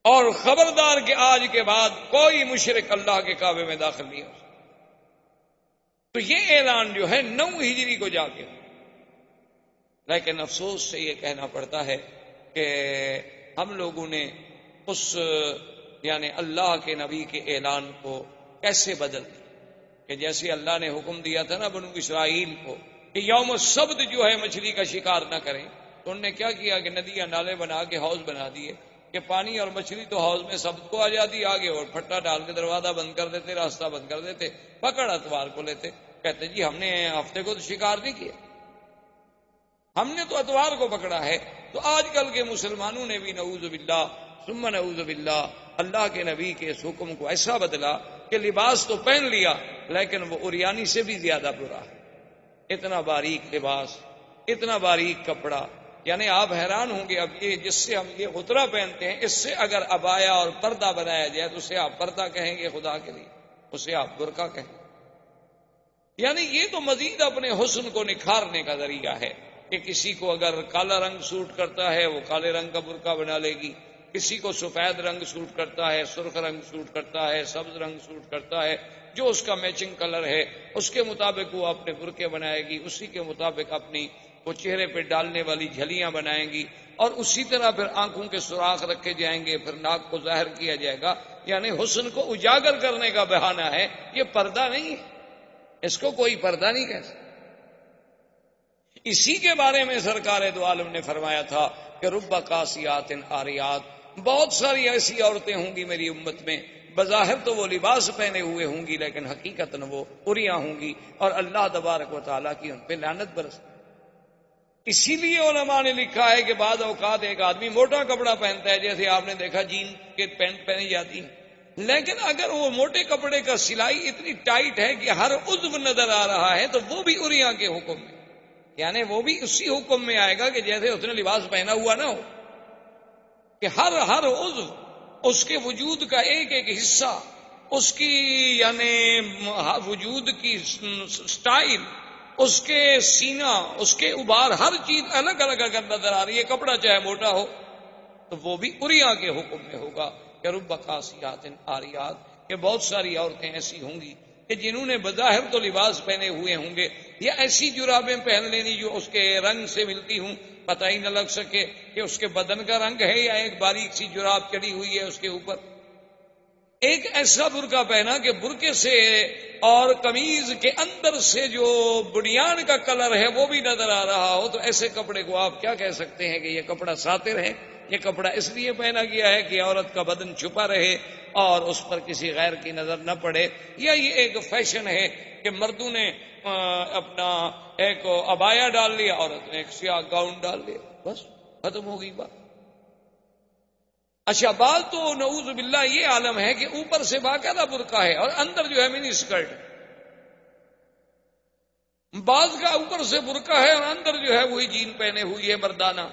Speaker 2: اور خبردار کہ آج کے بعد کوئی مشرک اللہ کے کعبے میں داخل نہیں ہو سکتا. تو یہ اعلان جو ہے 9 ہجری کو جا کے، لیکن افسوس سے یہ کہنا پڑتا ہے کہ ہم لوگوں نے اس یعنی اللہ کے نبی کے اعلان کو کیسے بدل دیا کہ جیسے اللہ نے حکم دیا تھا نا بنو اسرائیل کو کہ یوم السبت جو ہے مچھلی کا شکار نہ کریں، تو انہوں نے کیا کیا کہ ندیاں نالے بنا کے حوض بنا دیے کہ پانی اور مچھلی تو حوض میں سبت کو آ جاتی آگے، اور پھٹا ڈال کے دروازہ بند کر دیتے، راستہ بند کر دیتے، پکڑ اتوار کو لیتے. کہتے جی ہم نے ہفتے کو تو شکار نہیں کیا، ہم نے تو اتوار کو پکڑا ہے. تو آج کل کے مسلمانوں نے بھی نعوذ باللہ ثم نعوذ باللہ اللہ کے نبی کے اس حکم کو ایسا بدلا کہ لباس تو پہن لیا لیکن وہ عریانی سے بھی زیادہ برا ہے. اتنا باریک لباس، اتنا باریک کپڑا، یعنی آپ حیران ہوں گے. اب یہ جس سے ہم یہ غترہ پہنتے ہیں، اس سے اگر عبایا اور پردہ بنایا جائے تو اسے آپ پردہ کہیں گے خدا کے لیے، اسے آپ برقع کہیں گے. یعنی یہ تو مزید اپنے حسن کو نکھارنے کا ذریعہ ہے کہ کسی کو اگر کالا رنگ سوٹ کرتا ہے وہ کالے رنگ کا برقع بنا لے گی، کسی کو سفید رنگ سوٹ کرتا ہے، سرخ رنگ سوٹ کرتا ہے، سبز رنگ سوٹ کرتا ہے، جو اس کا میچنگ کلر ہے اس کے مطابق وہ اپنے برقعے بنائے گی، اسی کے مطابق اپنی وہ چہرے پہ ڈالنے والی جھلیاں بنائیں گی، اور اسی طرح پھر آنکھوں کے سوراخ رکھے جائیں گے، پھر ناک کو ظاہر کیا جائے گا. یعنی حسن کو اجاگر کرنے کا بہانہ ہے، یہ پردہ نہیں ہے، اس کو کوئی پردہ نہیں کہہ سکتا. اسی کے بارے میں سرکار دو عالم نے فرمایا تھا کہ رب کاسیات عاریات، بہت ساری ایسی عورتیں ہوں گی میری امت میں، بظاہر تو وہ لباس پہنے ہوئے ہوں گی لیکن حقیقتاً وہ عریاں ہوں گی، اور اللہ تبارک و تعالیٰ کی ان پہ لعنت برس. اسی لیے علماء نے لکھا ہے کہ بعض اوقات ایک آدمی موٹا کپڑا پہنتا ہے، جیسے آپ نے دیکھا جین کے پینٹ پہنی جاتی ہے، لیکن اگر وہ موٹے کپڑے کا سلائی اتنی ٹائٹ ہے کہ ہر عضو نظر آ رہا ہے تو وہ بھی عریاں کے حکم میں، یعنی وہ بھی اسی حکم میں آئے گا کہ جیسے اس نے لباس پہنا ہوا نہ ہو، کہ ہر عضو، اس کے وجود کا ایک ایک حصہ، اس کی یعنی وجود کی سٹائل، اس کے سینہ، اس کے ابار، ہر چیز الگ الگ اگر نظر آ رہی ہے، کپڑا چاہے موٹا ہو تو وہ بھی عریاں کے حکم میں ہوگا. کہ رب کاسیات عاریات، کہ بہت ساری عورتیں ایسی ہوں گی کہ جنہوں نے بظاہر تو لباس پہنے ہوئے ہوں گے، یا ایسی جرابیں پہن لینی جو اس کے رنگ سے ملتی ہوں، پتہ ہی نہ لگ سکے کہ اس کے بدن کا رنگ ہے یا ایک باریک سی جراب چڑھی ہوئی ہے اس کے اوپر. ایک ایسا برقع پہنا کہ برقعے سے اور قمیض کے اندر سے جو بنیان کا کلر ہے وہ بھی نظر آ رہا ہو، تو ایسے کپڑے کو آپ کیا کہہ سکتے ہیں کہ یہ کپڑا ساتر ہے؟ یہ کپڑا اس لیے پہنا گیا ہے کہ عورت کا بدن چھپا رہے اور اس پر کسی غیر کی نظر نہ پڑے، یا یہ ایک فیشن ہے کہ مردوں نے اپنا ایک عبایا ڈال لیا، عورت نے ایک سیاہ گاؤن ڈال لیا، بس ختم ہو گئی بات. اچھا، بات تو نعوذ باللہ یہ عالم ہے کہ اوپر سے باقاعدہ برقع ہے اور اندر جو ہے منی اسکرٹ. بعض کا اوپر سے برقع ہے اور اندر جو ہے وہی جین پہنے ہوئی ہے مردانہ.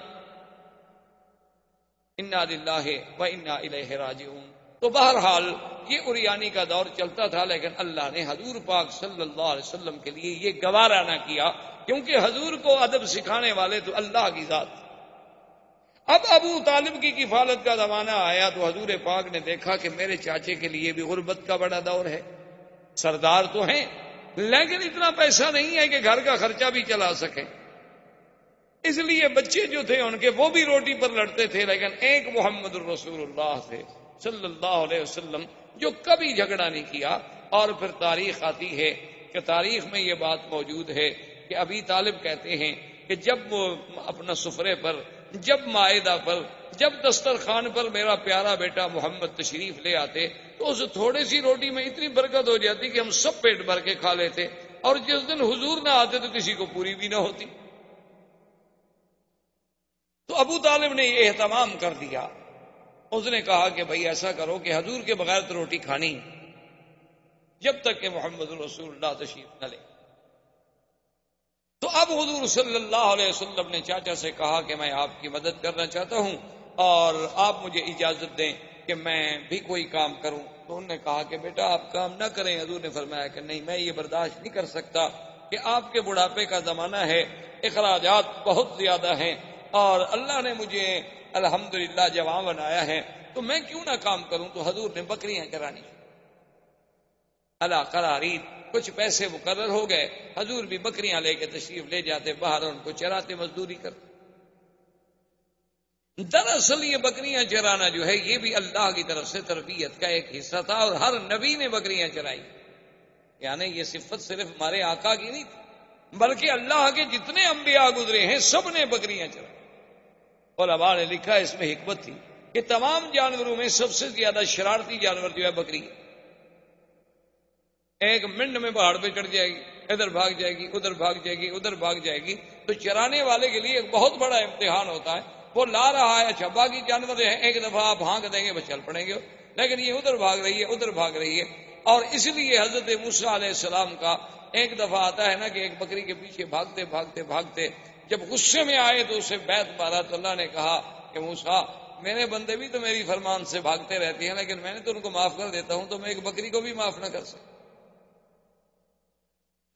Speaker 2: انا للہ و انا الیہ راجعون. تو بہرحال یہ عریانی کا دور چلتا تھا، لیکن اللہ نے حضور پاک صلی اللہ علیہ وسلم کے لیے یہ گوارا نہ کیا، کیونکہ حضور کو ادب سکھانے والے تو اللہ کی ذات. اب ابو طالب کی کفالت کا زمانہ آیا تو حضور پاک نے دیکھا کہ میرے چاچے کے لیے بھی غربت کا بڑا دور ہے، سردار تو ہیں لیکن اتنا پیسہ نہیں ہے کہ گھر کا خرچہ بھی چلا سکیں. اس لیے بچے جو تھے ان کے وہ بھی روٹی پر لڑتے تھے، لیکن ایک محمد الرسول اللہ تھے صلی اللہ علیہ وسلم جو کبھی جھگڑا نہیں کیا. اور پھر تاریخ آتی ہے کہ تاریخ میں یہ بات موجود ہے کہ ابی طالب کہتے ہیں کہ جب وہ اپنا سفرے پر، جب مائدہ پر جب دسترخوان پر میرا پیارا بیٹا محمد تشریف لے آتے تو اس تھوڑی سی روٹی میں اتنی برکت ہو جاتی کہ ہم سب پیٹ بھر کے کھا لیتے، اور جس دن حضور نہ آتے تو کسی کو پوری بھی نہ ہوتی۔ تو ابو طالب نے یہ اہتمام کر دیا، اس نے کہا کہ بھائی ایسا کرو کہ حضور کے بغیر تو روٹی کھانی جب تک کہ محمد رسول اللہ تشریف نہ لے۔ تو اب حضور صلی اللہ علیہ وسلم نے چاچا سے کہا کہ میں آپ کی مدد کرنا چاہتا ہوں اور آپ مجھے اجازت دیں کہ میں بھی کوئی کام کروں۔ تو انہوں نے کہا کہ بیٹا آپ کام نہ کریں۔ حضور نے فرمایا کہ نہیں، میں یہ برداشت نہیں کر سکتا کہ آپ کے بڑھاپے کا زمانہ ہے، اخراجات بہت زیادہ ہیں، اور اللہ نے مجھے الحمدللہ جوان بنایا ہے، تو میں کیوں نہ کام کروں۔ تو حضور نے بکریاں چرانی اللہ قرارید، کچھ پیسے مقرر ہو گئے، حضور بھی بکریاں لے کے تشریف لے جاتے باہر، ان کو چراتے، مزدوری کرتے۔ دراصل یہ بکریاں چرانا جو ہے یہ بھی اللہ کی طرف سے تربیت کا ایک حصہ تھا، اور ہر نبی نے بکریاں چرائی، یعنی یہ صفت صرف ہمارے آقا کی نہیں تھی بلکہ اللہ کے جتنے انبیاء گزرے ہیں سب نے بکریاں چرائی۔ علماء نے لکھا اس میں حکمت تھی کہ تمام جانوروں میں سب سے زیادہ شرارتی جانور جو ہے بکری ہے۔ ایک منٹ میں پہاڑ پہ چڑھ جائے گی، ادھر بھاگ جائے گی، ادھر بھاگ جائے گی، ادھر بھاگ جائے گی۔ تو چرانے والے کے لیے ایک بہت بڑا امتحان ہوتا ہے، وہ لا رہا ہے، اچھا باقی جانور ہیں ایک دفعہ آپ بھانک دیں گے بس چل پڑیں گے، لیکن یہ ادھر بھاگ رہی ہے، ادھر بھاگ رہی ہے۔ اور اس لیے حضرت موسیٰ علیہ السلام کا ایک دفعہ آتا ہے نا کہ ایک بکری کے پیچھے بھاگتے بھاگتے بھاگتے جب غصے میں آئے تو اسے بیت مارا، تو اللہ نے کہا کہ موسیٰ میرے بندے بھی تو میری فرمان سے بھاگتے رہتے ہیں، لیکن میں نے تو ان کو معاف کر دیتا ہوں، تو میں ایک بکری کو بھی معاف نہ کر سکتا؟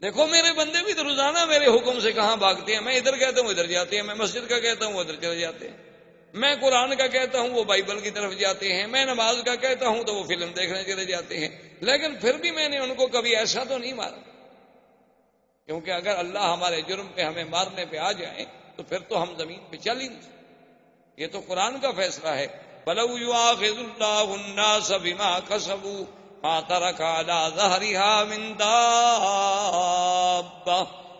Speaker 2: دیکھو میرے بندے بھی تو روزانہ میرے حکم سے کہاں بھاگتے ہیں، میں ادھر کہتا ہوں ادھر جاتے ہیں، میں مسجد کا کہتا ہوں وہ ادھر چلے جاتے ہیں، میں قرآن کا کہتا ہوں وہ بائبل کی طرف جاتے ہیں، میں نماز کا کہتا ہوں تو وہ فلم دیکھنے چلے جاتے ہیں، لیکن پھر بھی میں نے ان کو کبھی ایسا تو نہیں مارا، کیونکہ اگر اللہ ہمارے جرم پہ ہمیں مارنے پہ آ جائے تو پھر تو ہم زمین پہ چل ہی نہیں سکتے۔ یہ تو قرآن کا فیصلہ ہے، وَلَوْ يُؤَاخِذُ اللَّهُ النَّاسَ بِمَا كَسَبُوا مَا تَرَكَ عَلَىٰ ظَهْرِهَا مِن دَابَّةٍ۔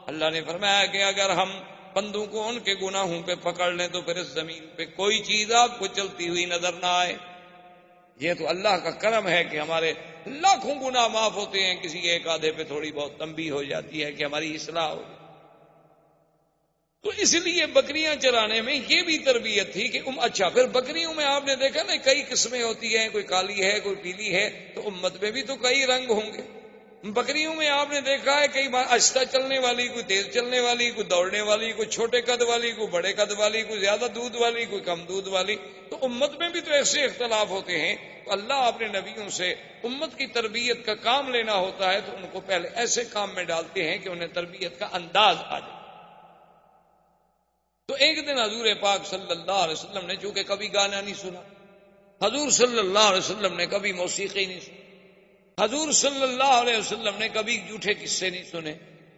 Speaker 2: اللہ نے فرمایا کہ اگر ہم بندوں کو ان کے گناہوں پہ پکڑ لیں تو پھر اس زمین پہ کوئی چیز آپ کو چلتی ہوئی نظر نہ آئے۔ یہ تو اللہ کا کرم ہے کہ ہمارے لاکھوں گناہ معاف ہوتے ہیں، کسی ایک آدھے پہ تھوڑی بہت تنبیہ ہو جاتی ہے کہ ہماری اصلاح ہو۔ تو اس لیے بکریاں چرانے میں یہ بھی تربیت تھی کہ اچھا پھر بکریوں میں آپ نے دیکھا نا کئی قسمیں ہوتی ہیں، کوئی کالی ہے کوئی پیلی ہے، تو امت میں بھی تو کئی رنگ ہوں گے۔ بکریوں میں آپ نے دیکھا ہے کئی آہستہ چلنے والی، کوئی تیز چلنے والی، کوئی دوڑنے والی، کوئی چھوٹے قد والی، کوئی بڑے قد والی، کوئی زیادہ دودھ والی، کوئی کم دودھ والی۔ تو امت میں بھی تو ایسے اختلاف ہوتے ہیں، تو اللہ اپنے نبیوں سے امت کی تربیت کا کام لینا ہوتا ہے تو ان کو پہلے ایسے کام میں ڈالتے ہیں کہ انہیں تربیت کا انداز آ جائے۔ تو ایک دن حضور پاک صلی اللہ علیہ وسلم نے چونکہ کبھی گانا نہیں سنا، حضور صلی اللہ علیہ وسلم نے کبھی موسیقی نہیں سنی، حضور صلی اللہ علیہ وسلم نے کبھی جھوٹے قصے نہیں سنے،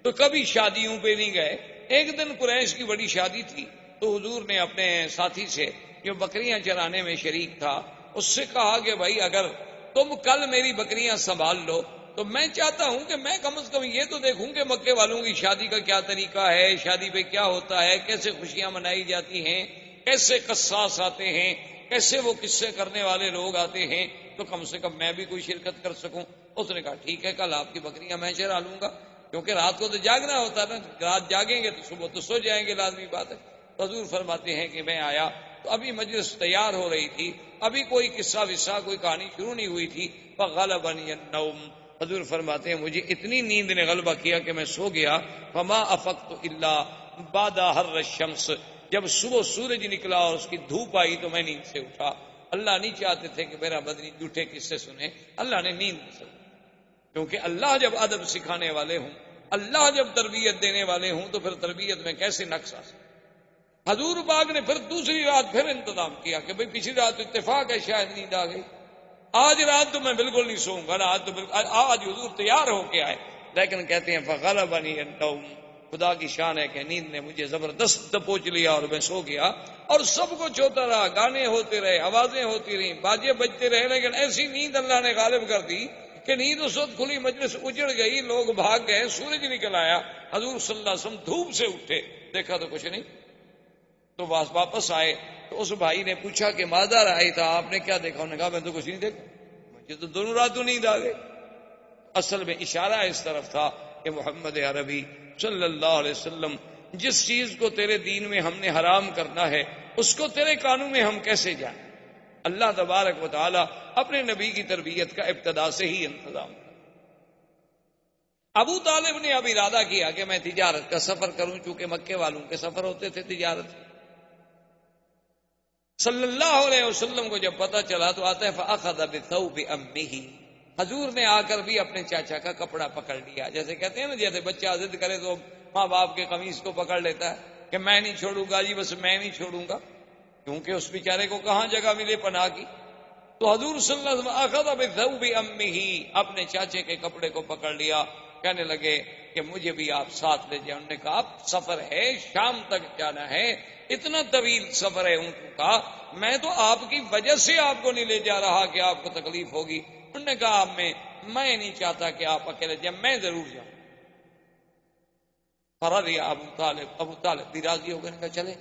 Speaker 2: تو کبھی شادیوں پہ نہیں گئے۔ ایک دن قریش کی بڑی شادی تھی، تو حضور نے اپنے ساتھی سے جو بکریاں چرانے میں شریک تھا اس سے کہا کہ بھائی اگر تم کل میری بکریاں سنبھال لو تو میں چاہتا ہوں کہ میں کم از کم یہ تو دیکھوں کہ مکے والوں کی شادی کا کیا طریقہ ہے، شادی پہ کیا ہوتا ہے، کیسے خوشیاں منائی جاتی ہیں، کیسے قصاص آتے ہیں، کیسے وہ قصے کرنے والے لوگ آتے ہیں، تو کم سے کم میں بھی کوئی شرکت کر سکوں۔ اس نے کہا ٹھیک ہے کل آپ کی بکریاں میں چرا لوں گا، کیونکہ رات کو تو جاگنا ہوتا ہے نا، رات جاگیں گے تو صبح تو سو جائیں گے، لازمی بات ہے۔ حضور فرماتے ہیں کہ میں آیا تو ابھی مجلس تیار ہو رہی تھی، ابھی کوئی قصہ وصہ کوئی کہانی شروع نہیں ہوئی تھی، فغلبنی النوم، حضور فرماتے ہیں مجھے اتنی نیند نے غلبہ کیا کہ میں سو گیا، فما افقت الا بعد حر الشمس، جب صبح سورج نکلا اور اس کی دھوپ آئی تو میں نیند سے اٹھا۔ اللہ نہیں چاہتے تھے کہ میرا بدنی جھوٹے قصے سنے، اللہ نے نیند سے، کیونکہ اللہ جب ادب سکھانے والے ہوں، اللہ جب تربیت دینے والے ہوں تو پھر تربیت میں کیسے نقص آ سکتا۔ حضور پاک نے پھر دوسری رات پھر انتظام کیا کہ بھئی پچھلی رات اتفاق ہے شاید نیند آ گئی، آج رات تو میں بالکل نہیں سوؤں گا، آج حضور تیار ہو کے آئے، لیکن کہتے ہیں فغلبنی النوم، خدا کی شان ہے کہ نیند نے مجھے زبردست دبوچ لیا اور میں سو گیا، اور سب کچھ ہوتا رہا، گانے ہوتے رہے، آوازیں ہوتی رہیں، باجے بجتے رہے، لیکن ایسی نیند اللہ نے غالب کر دی کہ نیند اس وقت کھلی، مجلس اجڑ گئی، لوگ بھاگ گئے، سورج نکل آیا، حضور صلی اللہ علیہ وسلم دھوپ سے اٹھے، دیکھا تو کچھ نہیں، تو واپس آئے تو اس بھائی نے پوچھا کہ ماذا رأیت تھا، آپ نے کیا دیکھا؟ انہوں نے کہا میں تو کچھ نہیں دیکھا، مجھے تو دونوں راتوں نیند آ گئی۔ اصل میں اشارہ اس طرف تھا کہ محمد عربی صلی اللہ علیہ وسلم جس چیز کو تیرے دین میں ہم نے حرام کرنا ہے اس کو تیرے قانون میں ہم کیسے جانیں؟ اللہ تبارک و تعالی اپنے نبی کی تربیت کا ابتدا سے ہی انتظام کرا۔ ابو طالب نے اب ارادہ کیا کہ میں تجارت کا سفر کروں، چونکہ مکے والوں کے سفر ہوتے تھے تجارت۔ صلی اللہ علیہ وسلم کو جب پتا چلا تو آتا ہے فأخذ بثوب امہ، حضور نے آ کر بھی اپنے چاچا کا کپڑا پکڑ لیا۔ جیسے کہتے ہیں نا، جیسے بچہ ضد کرے تو ماں باپ کے قمیص کو پکڑ لیتا ہے کہ میں نہیں چھوڑوں گا جی، بس میں نہیں چھوڑوں گا، کیونکہ اس بیچارے کو کہاں جگہ ملے پناہ کی۔ تو حضور صلی اللہ علیہ وسلم اخذ بثوب امہ، اپنے چاچے کے کپڑے کو پکڑ لیا، کہنے لگے کہ مجھے بھی آپ ساتھ لے جائیں۔ انہوں نے کہا اب سفر ہے، شام تک جانا ہے، اتنا طویل سفر ہے اونٹوں کا، میں تو آپ کی وجہ سے آپ کو نہیں لے جا رہا کہ آپ کو تکلیف ہوگی۔ انہوں نے کہا میں نہیں چاہتا کہ آپ اکیلے جائیں، میں ضرور جاؤں۔ فرضی ابو طالب بھی راضی ہو گئے، کہا چلے۔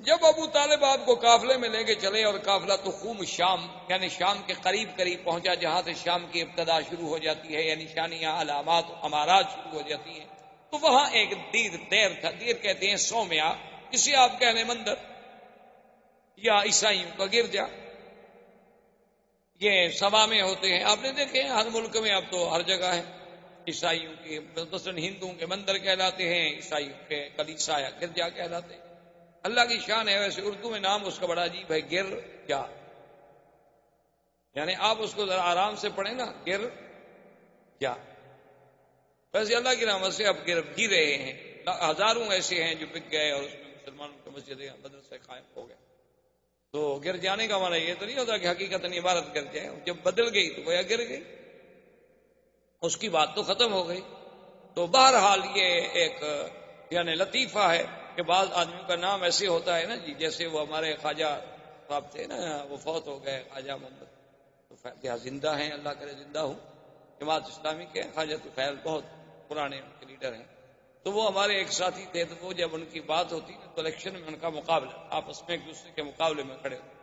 Speaker 2: جب ابو طالب آپ کو قافلے میں لے کے چلے اور قافلہ تخوم شام یعنی شام کے قریب پہنچا، جہاں سے شام کی ابتدا شروع ہو جاتی ہے، یعنی نشانیاں علامات امارات شروع ہو جاتی ہیں، تو وہاں ایک دیر تھا، دیر کہتے ہیں سومیا، جسے آپ کہہ لیں مندر یا عیسائیوں کا گرجا، یہ سبا میں ہوتے ہیں، آپ نے دیکھے ہیں ہر ملک میں، اب تو ہر جگہ ہے۔ عیسائیوں کے مثلاً ہندوؤں کے مندر کہلاتے ہیں، عیسائیوں کے کلیسا یا گرجا کہلاتے ہیں۔ اللہ کی شان ہے، ویسے اردو میں نام اس کا بڑا عجیب ہے، گرجا، یعنی آپ اس کو ذرا آرام سے پڑھیں نا، گرجا۔ ویسے اللہ کی رحمت سے اب گر رہے ہیں، ہزاروں ایسے ہیں جو بک گئے اور اس میں مسلمانوں کے مسجدیں مدرسے قائم ہو گئے۔ تو گر جانے کا معنی یہ تو نہیں ہوتا کہ حقیقت عبارت گر جائے، جب بدل گئی تو گویا گر گئی، اس کی بات تو ختم ہو گئی۔ تو بہرحال یہ ایک یعنی لطیفہ ہے کہ بعض آدمیوں کا نام ایسے ہوتا ہے نا جی، جیسے وہ ہمارے خواجہ صاحب تھے نا، وہ فوت ہو گئے، خواجہ محمد طفیل، زندہ ہیں، اللہ کرے زندہ ہوں، جماعت اسلامی کے خواجہ طفیل بہت پرانے ان کے لیڈر ہیں۔ تو وہ ہمارے ایک ساتھی تھے، تو وہ جب ان کی بات ہوتی نا تو الیکشن میں ان کا مقابلہ، آپس میں ایک دوسرے کے مقابلے میں کھڑے ہوتے،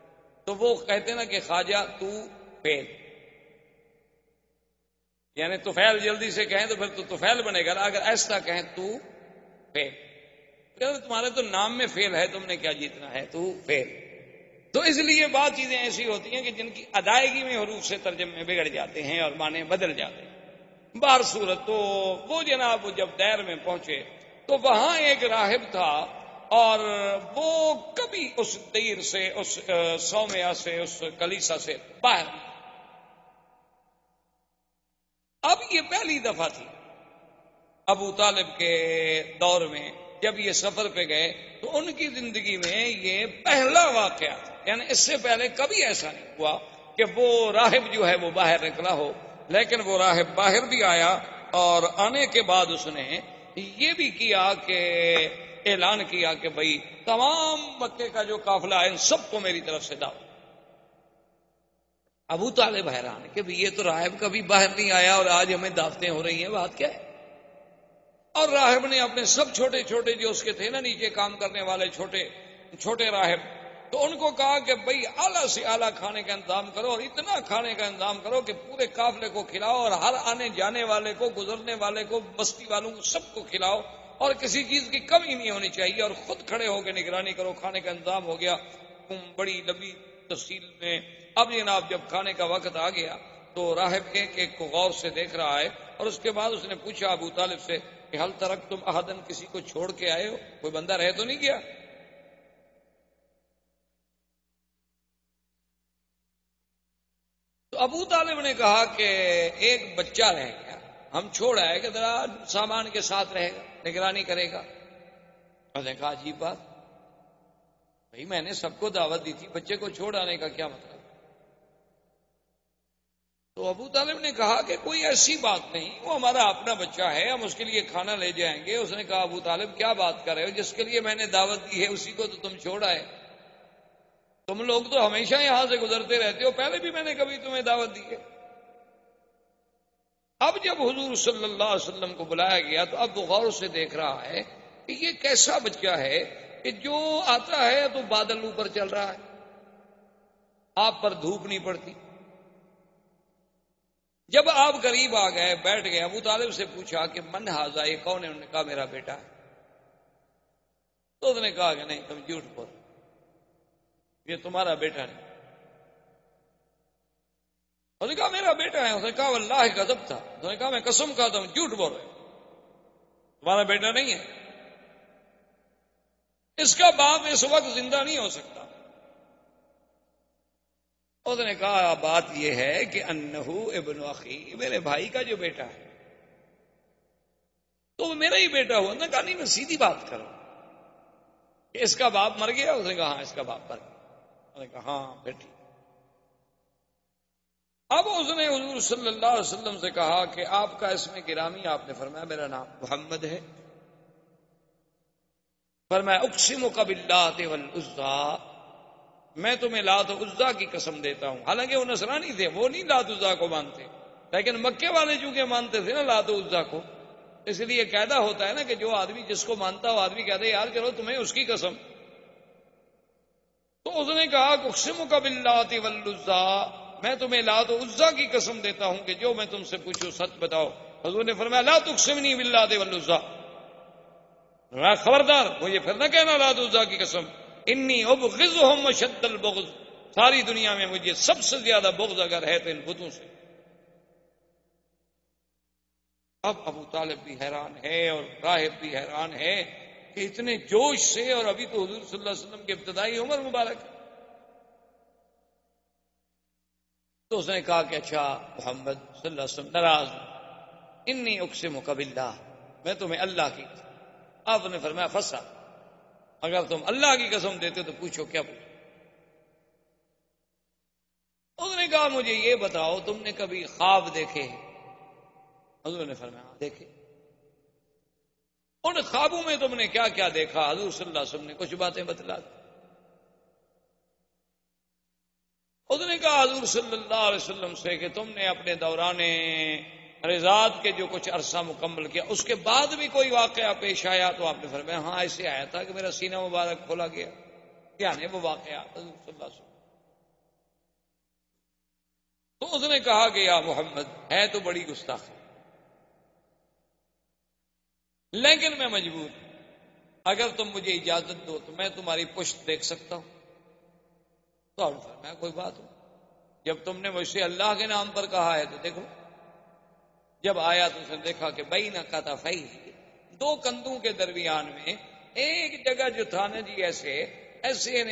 Speaker 2: تو وہ کہتے نا کہ خواجہ تو فیل، یعنی طفیل جلدی سے کہیں تو پھر تو طفیل بنے گا، اگر ایسا کہیں تو فیل، تمہارے تو نام میں فیل ہے، تم نے کیا جیتنا ہے، تو فیل۔ تو اس لیے بعض چیزیں ایسی ہوتی ہیں کہ جن کی ادائیگی میں حروف سے ترجمے بگڑ جاتے ہیں اور معنی بدل جاتے ہیں۔ بہر صورت تو وہ جناب جب دیر میں پہنچے تو وہاں ایک راہب تھا، اور وہ کبھی اس دیر سے، اس سومیا سے، اس کلیسا سے باہر نہیں۔ اب یہ پہلی دفعہ تھی ابو طالب کے دور میں، جب یہ سفر پہ گئے تو ان کی زندگی میں یہ پہلا واقعہ تھا، یعنی اس سے پہلے کبھی ایسا نہیں ہوا کہ وہ راہب جو ہے وہ باہر نکلا ہو، لیکن وہ راہب باہر بھی آیا، اور آنے کے بعد اس نے یہ بھی کیا کہ اعلان کیا کہ بھئی تمام مکے کا جو قافلہ ہے ان سب کو میری طرف سے دعوت۔ ابو طالب حیران کہ یہ تو راہب کبھی باہر نہیں آیا اور آج ہمیں دعوتیں ہو رہی ہیں، بات کیا ہے؟ اور راہب نے اپنے سب چھوٹے چھوٹے جو اس کے تھے نا نیچے کام کرنے والے چھوٹے راہب، تو ان کو کہا کہ بھئی اعلیٰ سے اعلیٰ کھانے کا انتظام کرو، اور اتنا کھانے کا انتظام کرو کہ پورے قافلے کو کھلاؤ، اور ہر آنے جانے والے کو، گزرنے والے کو، بستی والوں کو، سب کو کھلاؤ، اور کسی چیز کی کمی نہیں ہونی چاہیے، اور خود کھڑے ہو کے نگرانی کرو۔ کھانے کا انتظام ہو گیا بڑی لمبی تفصیل میں۔ اب جناب جب کھانے کا وقت آ گیا تو راہب ایک کو غور سے دیکھ رہا ہے، اور اس کے بعد اس نے پوچھا ابو طالب سے کہ حل ترک تم احدن، کسی کو چھوڑ کے آئے ہو، کوئی بندہ رہ تو نہیں گیا؟ تو ابو طالب نے کہا کہ ایک بچہ رہ گیا، ہم چھوڑ آئے کہ ذرا سامان کے ساتھ رہے گا، نگرانی کرے گا۔ اس نے کہا عجیب بات، بھائی میں نے سب کو دعوت دی تھی، بچے کو چھوڑ آنے کا کیا مطلب؟ تو ابو طالب نے کہا کہ کوئی ایسی بات نہیں، وہ ہمارا اپنا بچہ ہے، ہم اس کے لیے کھانا لے جائیں گے۔ اس نے کہا ابو طالب کیا بات کر رہے ہو، جس کے لیے میں نے دعوت دی ہے اسی کو تو تم چھوڑ آئے، تم لوگ تو ہمیشہ یہاں سے گزرتے رہتے ہو، پہلے بھی میں نے کبھی تمہیں دعوت دی ہے۔ اب جب حضور صلی اللہ علیہ وسلم کو بلایا گیا تو اب وہ غور سے دیکھ رہا ہے کہ یہ کیسا بچہ ہے کہ جو آتا ہے تو بادل اوپر چل رہا ہے، آپ پر دھوپ نہیں پڑتی۔ جب آپ قریب آ گئے، بیٹھ گئے، ابو طالب سے پوچھا کہ من ھذا، یہ کون ہے؟ انہوں نے کہا میرا بیٹا ہے۔ تو اس نے کہا کہ نہیں، تم جھوٹ بول، یہ تمہارا بیٹا نہیں۔ اس نے کہا میرا بیٹا ہے۔ اس نے کہا واللہ غضب تھا۔ اس نے کہا میں قسم کھاتا ہوں جھوٹ بول رہے، تمہارا بیٹا نہیں ہے، اس کا باپ اس وقت زندہ نہیں ہو سکتا۔ اس نے کہا بات یہ ہے کہ انہو ابن اخی، میرے بھائی کا جو بیٹا ہے تو وہ میرا ہی بیٹا ہوا۔ نے کہا نہیں، میں سیدھی بات کروں کہ اس کا باپ مر گیا؟ اس نے کہا ہاں اس کا باپ مر گیا۔ اس نے کہا ہاں پھر ٹھیک۔ اب اس نے حضور صلی اللہ علیہ وسلم سے کہا کہ آپ کا اسم گرامی، آپ نے فرمایا میرا نام محمد ہے۔ فرمایا اقسمک باللات والعزی، میں تمہیں لات و عزیٰ کی قسم دیتا ہوں۔ حالانکہ وہ نصرانی تھے، وہ نہیں لات و عزیٰ کو مانتے، لیکن مکے والے چونکہ مانتے تھے نا لات و عزیٰ کو، اس لیے قاعدہ ہوتا ہے نا کہ جو آدمی جس کو مانتا ہو آدمی کہتا ہے یار چلو تمہیں اس کی قسم۔ تو اس نے کہا اقسمک باللات والعزی، میں تمہیں لات و عزیٰ کی قسم دیتا ہوں کہ جو میں تم سے پوچھوں سچ بتاؤ۔ حضور نے فرمایا لا تقسمنی باللات والعزی، خبردار مجھے پھر نہ کہنا لات و عزیٰ کی قسم، انی ابغضهم اشد البغض، ساری دنیا میں مجھے سب سے زیادہ بغض اگر ہے تو ان بتوں سے۔ اب ابو طالب بھی حیران ہے اور راہب بھی حیران ہے کہ اتنے جوش سے، اور ابھی تو حضور صلی اللہ علیہ وسلم کی ابتدائی عمر مبارک ہے۔ تو اس نے کہا کہ اچھا محمد صلی اللہ علیہ وسلم ناراض ہوں، انی اقسمک باللہ، میں تمہیں اللہ کی قسم۔ آپ نے فرمایا فسا، اگر تم اللہ کی قسم دیتے تو پوچھو کیا پوچھو۔ اس نے کہا مجھے یہ بتاؤ تم نے کبھی خواب دیکھے ہیں؟ حضور نے فرمایا دیکھے۔ ان خوابوں میں تم نے کیا کیا دیکھا؟ حضور صلی اللہ علیہ وسلم نے کچھ باتیں بتلا دی۔ اس نے کہا حضور صلی اللہ علیہ وسلم سے کہ تم نے اپنے دوران رضاعت کے جو کچھ عرصہ مکمل کیا اس کے بعد بھی کوئی واقعہ پیش آیا؟ تو آپ نے فرمایا ہاں ایسے آیا تھا کہ میرا سینہ مبارک کھولا گیا۔ کیا ہے وہ واقعہ؟ حضور صلی اللہ علیہ وسلم۔ تو اس نے کہا کہ یا محمد ہے تو بڑی گستاخی، لیکن میں مجبور ہوں، اگر تم مجھے اجازت دو تو میں تمہاری پشت دیکھ سکتا ہوں۔ تو آپ نے فرمایا کوئی بات ہو، جب تم نے مجھ سے اللہ کے نام پر کہا ہے تو دیکھو۔ جب آیا تو اس نے دیکھا کہ بین کتفیہ، دو کندھوں کے درمیان میں ایک جگہ جو تھا نا جی ایسے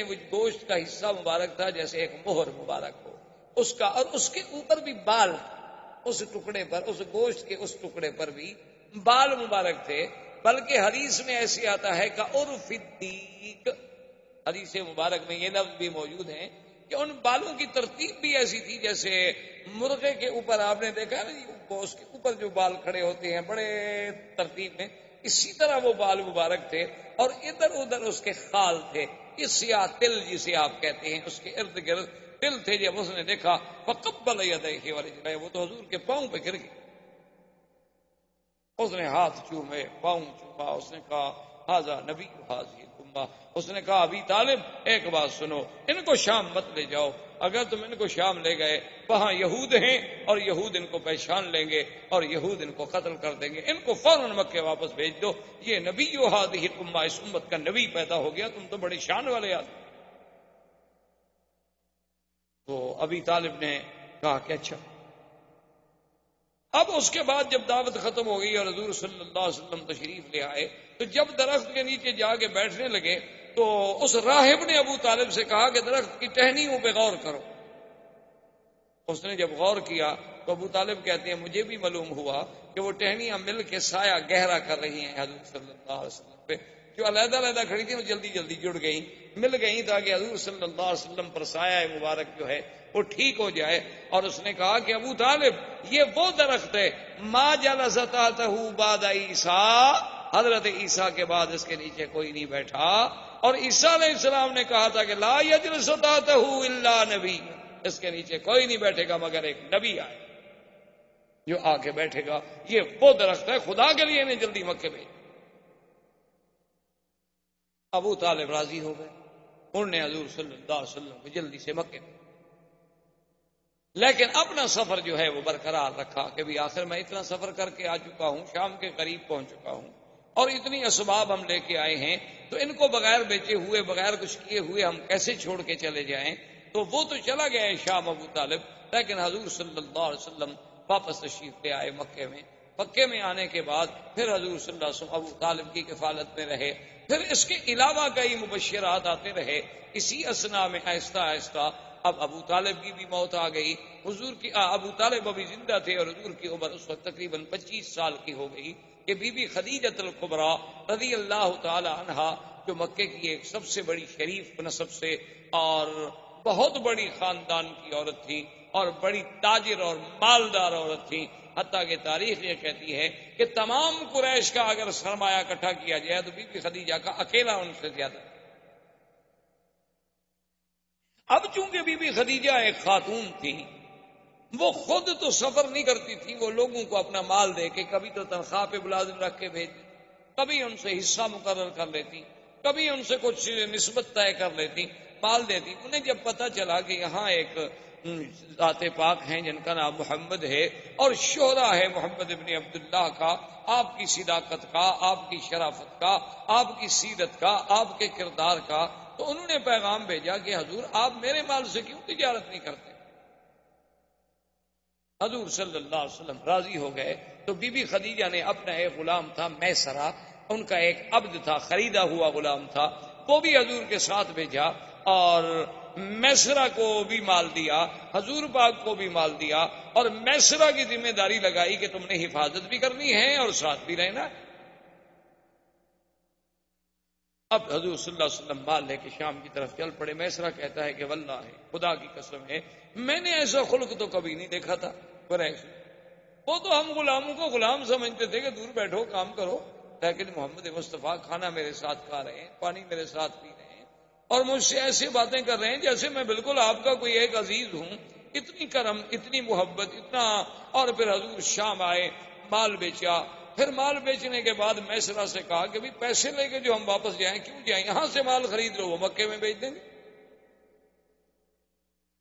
Speaker 2: وہ گوشت کا حصہ مبارک تھا جیسے ایک مہر مبارک ہو اس کا، اور اس کے اوپر بھی بال، اس ٹکڑے پر، اس گوشت کے اس ٹکڑے پر بھی بال مبارک تھے۔ بلکہ حدیث میں ایسے آتا ہے کہ عرف الدیک، حدیث مبارک میں یہ لفظ بھی موجود ہیں کہ ان بالوں کی ترتیب بھی ایسی تھی جیسے مرغے کے اوپر آپ نے دیکھا ہے نا جی گوشت کے اوپر جو بال کھڑے ہوتے ہیں بڑے ترتیب میں، اسی طرح وہ بال مبارک تھے، اور ادھر ادھر اس کے خال تھے، یہ سیاہ تل جسے آپ کہتے ہیں، اس کے ارد گرد تل تھے۔ جب اس نے دیکھا فقبل یدیہ ورجلہ، وہ تو حضور کے پاؤں پہ گر گئے۔ اس نے ہاتھ چومے، پاؤں چوما، اس نے کہا ھذا نبی ھذہ الامہ۔ اس نے کہا ابی طالب ایک بات سنو، ان کو شام مت لے جاؤ، اگر تم ان کو شام لے گئے وہاں یہود ہیں اور یہود ان کو پہچان لیں گے اور یہود ان کو قتل کر دیں گے، ان کو فوراً مکے واپس بھیج دو، یہ نبی ھذہ الامہ، اس امت کا نبی پیدا ہو گیا، تم تو بڑے شان والے آدمی۔ تو ابی طالب نے کہا کہ اچھا۔ اب اس کے بعد جب دعوت ختم ہو گئی اور حضور صلی اللہ علیہ وسلم تشریف لے آئے تو جب درخت کے نیچے جا کے بیٹھنے لگے تو اس راہب نے ابو طالب سے کہا کہ درخت کی ٹہنیوں پہ غور کرو۔ اس نے جب غور کیا تو ابو طالب کہتے ہیں مجھے بھی معلوم ہوا کہ وہ ٹہنیاں مل کے سایہ گہرا کر رہی ہیں حضور صلی اللہ علیہ وسلم پہ، جو علیحدہ علیحدہ کھڑی تھی وہ جلدی جلدی جڑ گئیں، مل گئیں تاکہ حضور صلی اللہ علیہ وسلم پر سایہ مبارک جو ہے وہ ٹھیک ہو جائے۔ اور اس نے کہا کہ ابو طالب یہ وہ درخت ہے ما جلس تحتہ بعد عیسیٰ، حضرت عیسیٰ کے بعد اس کے نیچے کوئی نہیں بیٹھا، اور عیسیٰ علیہ السلام نے کہا تھا کہ لا یجلس تحتہ الا نبی، اس کے نیچے کوئی نہیں بیٹھے گا مگر ایک نبی آئے جو آ کے بیٹھے گا، یہ وہ درخت ہے، خدا کے لیے انہیں جلدی مکے بھیج۔ ابو طالب راضی ہو گئے، انہوں نے حضور صلی اللہ علیہ وسلم کو جلدی سے مکے میں، لیکن اپنا سفر جو ہے وہ برقرار رکھا کہ بھی آخر میں اتنا سفر کر کے آ چکا ہوں، شام کے قریب پہنچ چکا ہوں اور اتنی اسباب ہم لے کے آئے ہیں، تو ان کو بغیر بیچے ہوئے بغیر کچھ کیے ہوئے ہم کیسے چھوڑ کے چلے جائیں؟ تو وہ تو چلا گیا ہے شام ابو طالب، لیکن حضور صلی اللہ علیہ وسلم واپس تشریف لے آئے مکے میں۔ مکے میں آنے کے بعد پھر حضور صلی اللہ علیہ وسلم ابو طالب کی کفالت میں رہے، پھر اس کے علاوہ کئی مبشرات آتے رہے۔ اسی اسنا میں آہستہ آہستہ اب ابو طالب کی بھی موت آ گئی، حضور کی ابو طالب ابھی زندہ تھے اور حضور کی عمر اس وقت تقریباً 25 سال کی ہو گئی کہ بی بی خدیجۃ الکبریٰ رضی اللہ تعالی عنہا، جو مکے کی ایک سب سے بڑی شریف نسب سے اور بہت بڑی خاندان کی عورت تھی اور بڑی تاجر اور مالدار عورت تھی، حتیٰ کہ تاریخ یہ کہتی ہے کہ تمام قریش کا اگر سرمایہ اکٹھا کیا جائے تو بی بی خدیجہ کا اکیلا ان سے زیادہ۔ اب چونکہ بی بی خدیجہ ایک خاتون تھی، وہ خود تو سفر نہیں کرتی تھی، وہ لوگوں کو اپنا مال دے کے کبھی تو تنخواہ پہ ملازم رکھ کے بھیج دیتی، کبھی ان سے حصہ مقرر کر لیتی، کبھی ان سے کچھ نسبت طے کر لیتی، مال دیتی۔ انہیں جب پتہ چلا کہ یہاں ایک ذات پاک ہیں جن کا نام محمد ہے اور شہرہ ہے محمد ابن عبداللہ کا، آپ کی صداقت کا، آپ کی شرافت کا، آپ کی سیرت کا، آپ کے کردار کا، تو انہوں نے پیغام بھیجا کہ حضور آپ میرے مال سے کیوں تجارت نہیں کرتے؟ حضور صلی اللہ علیہ وسلم راضی ہو گئے، تو بی بی خدیجہ نے اپنا ایک غلام تھا میسرہ، ان کا ایک عبد تھا، خریدا ہوا غلام تھا، وہ بھی حضور کے ساتھ بھیجا اور میسرہ کو بھی مال دیا، حضور پاک کو بھی مال دیا، اور میسرہ کی ذمہ داری لگائی کہ تم نے حفاظت بھی کرنی ہے اور ساتھ بھی رہنا۔ اب حضور صلی اللہ علیہ وسلم مال لے کے شام کی طرف چل پڑے۔ میسرہ کہتا ہے کہ واللہ خدا کی قسم ہے میں نے ایسا خلق تو کبھی نہیں دیکھا تھا قریش۔ وہ تو ہم غلاموں کو غلام سمجھتے تھے کہ دور بیٹھو کام کرو، لیکن محمد مصطفیٰ کھانا میرے ساتھ کھا رہے ہیں، پانی میرے ساتھ پی رہے ہیں اور مجھ سے ایسی باتیں کر رہے ہیں جیسے میں بالکل آپ کا کوئی ایک عزیز ہوں۔ اتنی کرم، اتنی محبت، اتنا۔ اور پھر حضور شام آئے، مال بیچا، پھر مال بیچنے کے بعد میسرہ سے کہا کہ بھی پیسے لے کے جو ہم واپس جائیں کیوں جائیں، یہاں سے مال خرید لو، وہ مکے میں بیچ دیں گے۔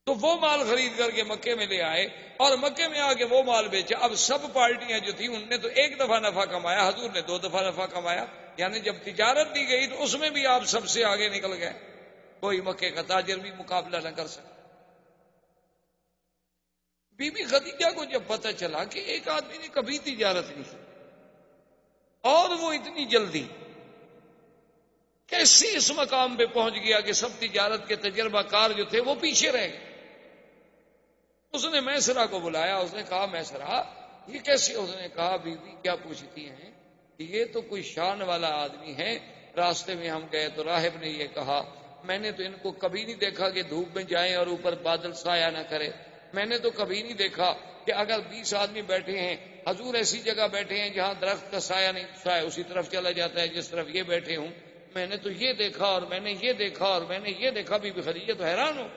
Speaker 2: تو وہ مال خرید کر کے مکے میں لے آئے اور مکے میں آ کے وہ مال بیچا۔ اب سب پارٹیاں جو تھیں ان نے تو ایک دفعہ نفع کمایا، حضور نے 2 دفعہ نفع کمایا، یعنی جب تجارت دی گئی تو اس میں بھی آپ سب سے آگے نکل گئے، کوئی مکے کا تاجر بھی مقابلہ نہ کر سکا۔ بی بی خدیجہ کو جب پتہ چلا کہ ایک آدمی نے کبھی تجارت نہیں کی اور وہ اتنی جلدی کیسے اس مقام پہ پہنچ گیا کہ سب تجارت کے تجربہ کار جو تھے وہ پیچھے رہ گئے، اس نے میسرہ کو بلایا، اس نے کہا میسرہ یہ کیسے؟ اس نے کہا بی بی کیا پوچھتی ہیں، یہ تو کوئی شان والا آدمی ہے، راستے میں ہم گئے تو راہب نے یہ کہا، میں نے تو ان کو کبھی نہیں دیکھا کہ دھوپ میں جائیں اور اوپر بادل سایہ نہ کرے، میں نے تو کبھی نہیں دیکھا کہ اگر 20 آدمی بیٹھے ہیں، حضور ایسی جگہ بیٹھے ہیں جہاں درخت کا سایہ نہیں، سایہ اسی طرف چلا جاتا ہے جس طرف یہ بیٹھے ہوں، میں نے تو یہ دیکھا اور میں نے یہ دیکھا اور میں نے یہ دیکھا۔ بی بی خدیجہ تو حیران ہو۔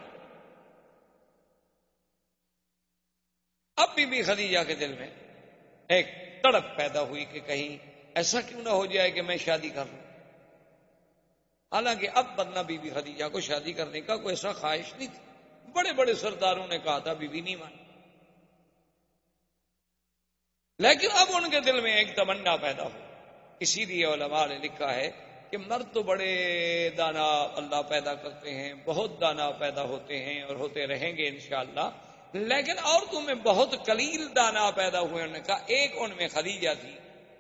Speaker 2: اب بی بی خدیجہ کے دل میں ایک تڑپ پیدا ہوئی کہ کہیں ایسا کیوں نہ ہو جائے کہ میں شادی کر لوں۔ حالانکہ اب ورنہ بی بی خدیجہ کو شادی کرنے کا کوئی ایسا خواہش نہیں تھی، بڑے بڑے سرداروں نے کہا تھا، بی بی نہیں مانی، لیکن اب ان کے دل میں ایک تمنا پیدا ہو۔ اسی لیے علماء نے لکھا ہے کہ مرد تو بڑے دانا اللہ پیدا کرتے ہیں، بہت دانا پیدا ہوتے ہیں اور ہوتے رہیں گے انشاءاللہ، لیکن عورتوں میں بہت قلیل دانا پیدا ہوئے۔ انہوں نے کہا ایک ان میں خدیجہ تھی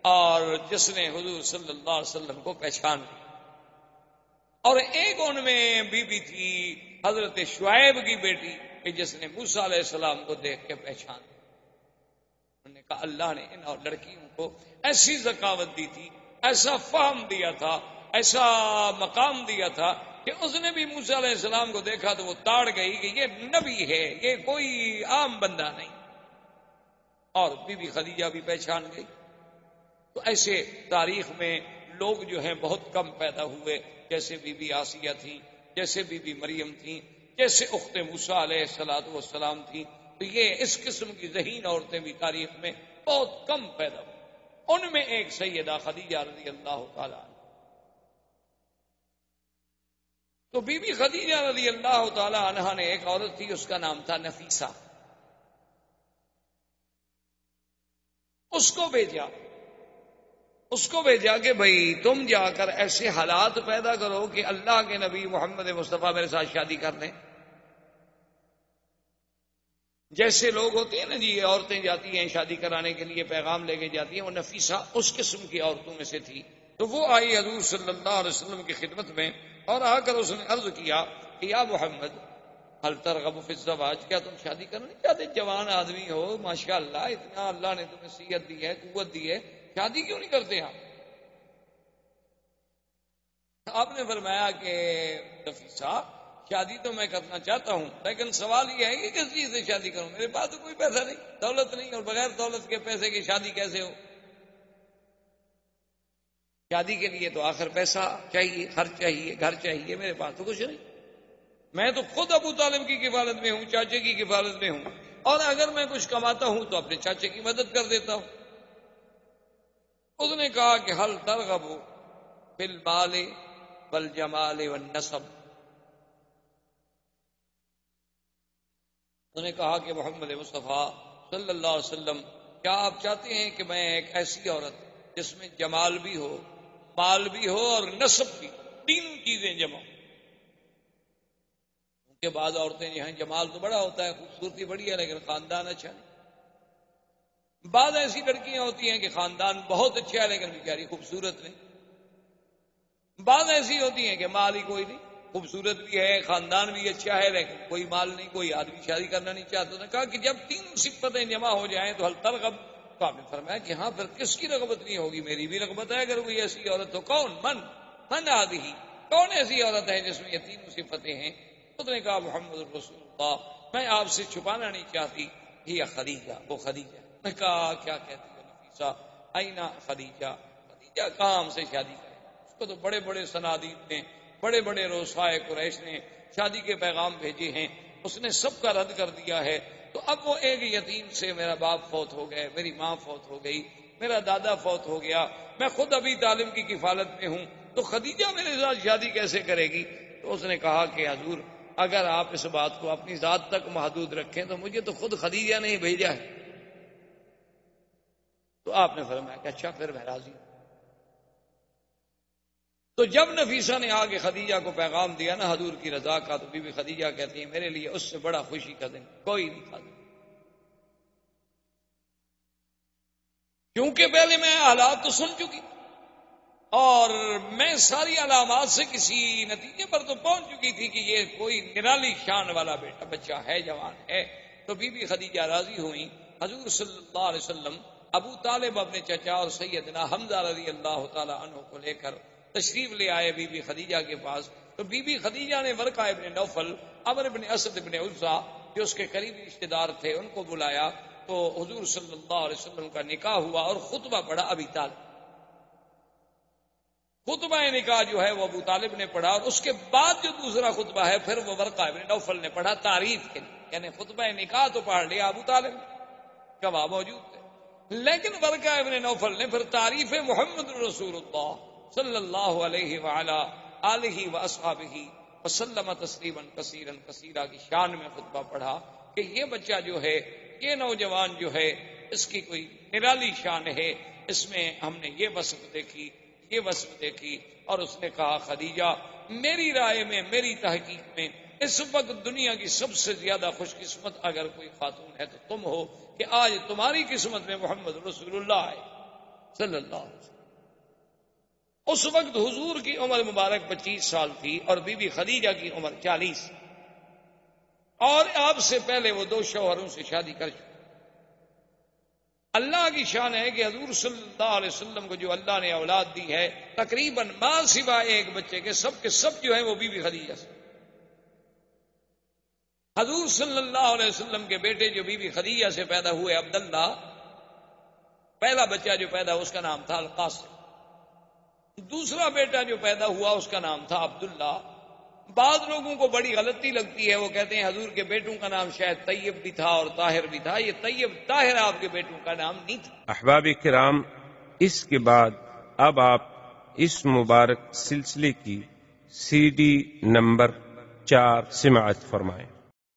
Speaker 2: اور جس نے حضور صلی اللہ علیہ وسلم کو پہچان لی، اور ایک ان میں بی بی تھی حضرت شعیب کی بیٹی کہ جس نے موسیٰ علیہ السلام کو دیکھ کے پہچان لی۔ انہوں نے کہا اللہ نے ان لڑکیوں کو ایسی ذکاوت دی تھی، ایسا فہم دیا تھا، ایسا مقام دیا تھا کہ اس نے بھی موسیٰ علیہ السلام کو دیکھا تو وہ تاڑ گئی کہ یہ نبی ہے، یہ کوئی عام بندہ نہیں، اور بی بی خدیجہ بھی پہچان گئی۔ تو ایسے تاریخ میں لوگ جو ہیں بہت کم پیدا ہوئے، جیسے بی بی آسیہ تھی، جیسے بی بی مریم تھی، جیسے اخت موسیٰ علیہ السلام تھی۔ تو یہ اس قسم کی ذہین عورتیں بھی تاریخ میں بہت کم پیدا ہوئی، ان میں ایک سیدہ خدیجہ رضی اللہ تعالیٰ عنہ۔ تو بی بی خدیجہ رضی اللہ تعالی عنہا نے ایک عورت تھی، اس کا نام تھا نفیسہ، اس کو بھیجا کہ بھئی تم جا کر ایسے حالات پیدا کرو کہ اللہ کے نبی محمد مصطفیٰ میرے ساتھ شادی کر لیں۔ جیسے لوگ ہوتے ہیں نا جی، عورتیں جاتی ہیں شادی کرانے کے لیے، پیغام لے کے جاتی ہیں، وہ نفیسہ اس قسم کی عورتوں میں سے تھی۔ تو وہ آئی حضور صلی اللہ علیہ وسلم کی خدمت میں، اور آ کر اس نے عرض کیا کہ یا محمد هل ترغب فی الزواج، کیا تم شادی کرنا نہیں چاہتے؟ جوان آدمی ہو، ماشاءاللہ، اتنا اللہ نے تمہیں صحت دی ہے، قوت دی ہے، شادی کیوں نہیں کرتے آپ نے فرمایا کہ نفیسہ شادی تو میں کرنا چاہتا ہوں، لیکن سوال یہ ہے کہ کس چیز سے شادی کروں؟ میرے پاس تو کوئی پیسہ نہیں، دولت نہیں، اور بغیر دولت کے پیسے کی شادی کیسے ہو؟ شادی کے لیے تو آخر پیسہ چاہیے، خرچ چاہیے، گھر چاہیے، میرے پاس تو کچھ نہیں۔ میں تو خود ابو طالب کی کفالت میں ہوں، چاچے کی کفالت میں ہوں، اور اگر میں کچھ کماتا ہوں تو اپنے چاچے کی مدد کر دیتا ہوں۔ اس نے کہا کہ هل ترغب فی المال والجمال والنسب، انہوں نے کہا کہ محمد مصطفیٰ صلی اللہ علیہ وسلم، کیا آپ چاہتے ہیں کہ میں ایک ایسی عورت جس میں جمال بھی ہو، مال بھی ہو، اور نسب بھی، تینوں چیزیں جمع؟ ان کے بعد عورتیں جو ہیں، جمال تو بڑا ہوتا ہے، خوبصورتی بڑی ہے، لیکن خاندان اچھا نہیں۔ بعض ایسی لڑکیاں ہوتی ہیں کہ خاندان بہت اچھا ہے لیکن بیچاری خوبصورت نہیں۔ بعض ایسی ہوتی ہیں کہ مال ہی کوئی نہیں، خوبصورت بھی ہے، خاندان بھی اچھا ہے، لیکن کوئی مال نہیں، کوئی آدمی شادی کرنا نہیں چاہتا۔ انہوں نے کہا کہ جب تین صفتیں جمع ہو جائیں تو هل ترغب، تو آپ نے فرمایا کہ ہاں، پھر کس کی رغبت نہیں ہوگی؟ میری بھی رغبت ہے اگر کوئی ایسی عورت ہو۔ من هذه، کون ایسی عورت ہے جس میں یہ تینوں صفتیں ہیں؟ اس نے کہا محمد رسول اللہ، میں آپ سے چھپانا نہیں چاہتی، ہی خدیجہ، وہ خدیجہ۔ میں کہا کیا کہتی ہے نفیسہ؟ اینا خدیجہ، خدیجہ کہاں ہم سے شادی کرے؟ اس کو تو بڑے بڑے صنادید نے، بڑے بڑے رؤسائے قریش نے شادی کے پیغام بھیجے ہیں، اس نے سب کا رد کر دیا ہے۔ تو اب وہ ایک یتیم سے، میرا باپ فوت ہو گئے، میری ماں فوت ہو گئی، میرا دادا فوت ہو گیا، میں خود ابھی طالب کی کفالت میں ہوں، تو خدیجہ میرے ساتھ شادی کیسے کرے گی؟ تو اس نے کہا کہ حضور، اگر آپ اس بات کو اپنی ذات تک محدود رکھیں تو مجھے تو خود خدیجہ نے ہی بھیجا ہے۔ تو آپ نے فرمایا کہ اچھا، پھر میں راضی ہوں۔ تو جب نفیسہ نے آگے خدیجہ کو پیغام دیا نا حضور کی رضا کا، تو بی بی خدیجہ کہتی ہیں میرے لیے اس سے بڑا خوشی کا دن کوئی نہیں تھا، کیونکہ پہلے میں حالات تو سن چکی اور میں ساری علامات سے کسی نتیجے پر تو پہنچ چکی تھی کہ یہ کوئی نرالی شان والا بیٹا بچہ ہے، جوان ہے۔ تو بی بی خدیجہ راضی ہوئی۔ حضور صلی اللہ علیہ وسلم ابو طالب اپنے چچا اور سیدنا حمزہ رضی اللہ تعالی عنہ کو لے کر تشریف لے آئے بی بی خدیجہ کے پاس۔ تو بی بی خدیجہ نے ورقہ ابن نوفل، عمرو ابن اسد ابن عزا، جو اس کے قریبی رشتے دار تھے، ان کو بلایا۔ تو حضور صلی اللہ علیہ وسلم کا نکاح ہوا اور خطبہ پڑھا ابی طالب۔ خطبہ نکاح جو ہے وہ ابو طالب نے پڑھا، اور اس کے بعد جو دوسرا خطبہ ہے پھر وہ ورقہ ابن نوفل نے پڑھا تعریف کے لیے، یعنی خطبہ نکاح تو پڑھ لیا ابو طالب نے، گواہ موجود تھے، لیکن ورقہ ابن نوفل نے پھر تعریف محمد رسول اللہ صلی اللہ علیہ وعلا آلہ واصحابہ وسلم تسلیما کثیرا کثیرا کی شان میں خطبہ پڑھا کہ یہ بچہ جو ہے، یہ نوجوان جو ہے، اس کی کوئی نرالی شان ہے، اس میں ہم نے یہ وصف دیکھی، یہ وصف دیکھی۔ اور اس نے کہا خدیجہ، میری رائے میں، میری تحقیق میں اس وقت دنیا کی سب سے زیادہ خوش قسمت اگر کوئی خاتون ہے تو تم ہو، کہ آج تمہاری قسمت میں محمد رسول اللہ ہے صلی اللہ علیہ وسلم۔ اس وقت حضور کی عمر مبارک 25 سال تھی اور بی بی خدیجہ کی عمر 40، اور آپ سے پہلے وہ 2 شوہروں سے شادی کر چکے۔ اللہ کی شان ہے کہ حضور صلی اللہ علیہ وسلم کو جو اللہ نے اولاد دی ہے، تقریباً ماں سوائے ایک بچے کے سب جو ہیں وہ بی بی خدیجہ سے۔ حضور صلی اللہ علیہ وسلم کے بیٹے جو بی بی خدیجہ سے پیدا ہوئے عبداللہ، پہلا بچہ جو پیدا اس کا نام تھا القاسم، دوسرا بیٹا جو پیدا ہوا اس کا نام تھا عبداللہ۔ بعض لوگوں کو بڑی غلطی لگتی ہے، وہ کہتے ہیں حضور کے بیٹوں کا نام شاید طیب بھی تھا اور طاہر بھی تھا۔ یہ طیب طاہر آپ کے بیٹوں کا نام نہیں تھا۔
Speaker 1: احباب کرام، اس کے بعد اب آپ اس مبارک سلسلے کی CD نمبر 4 سماعت فرمائیں۔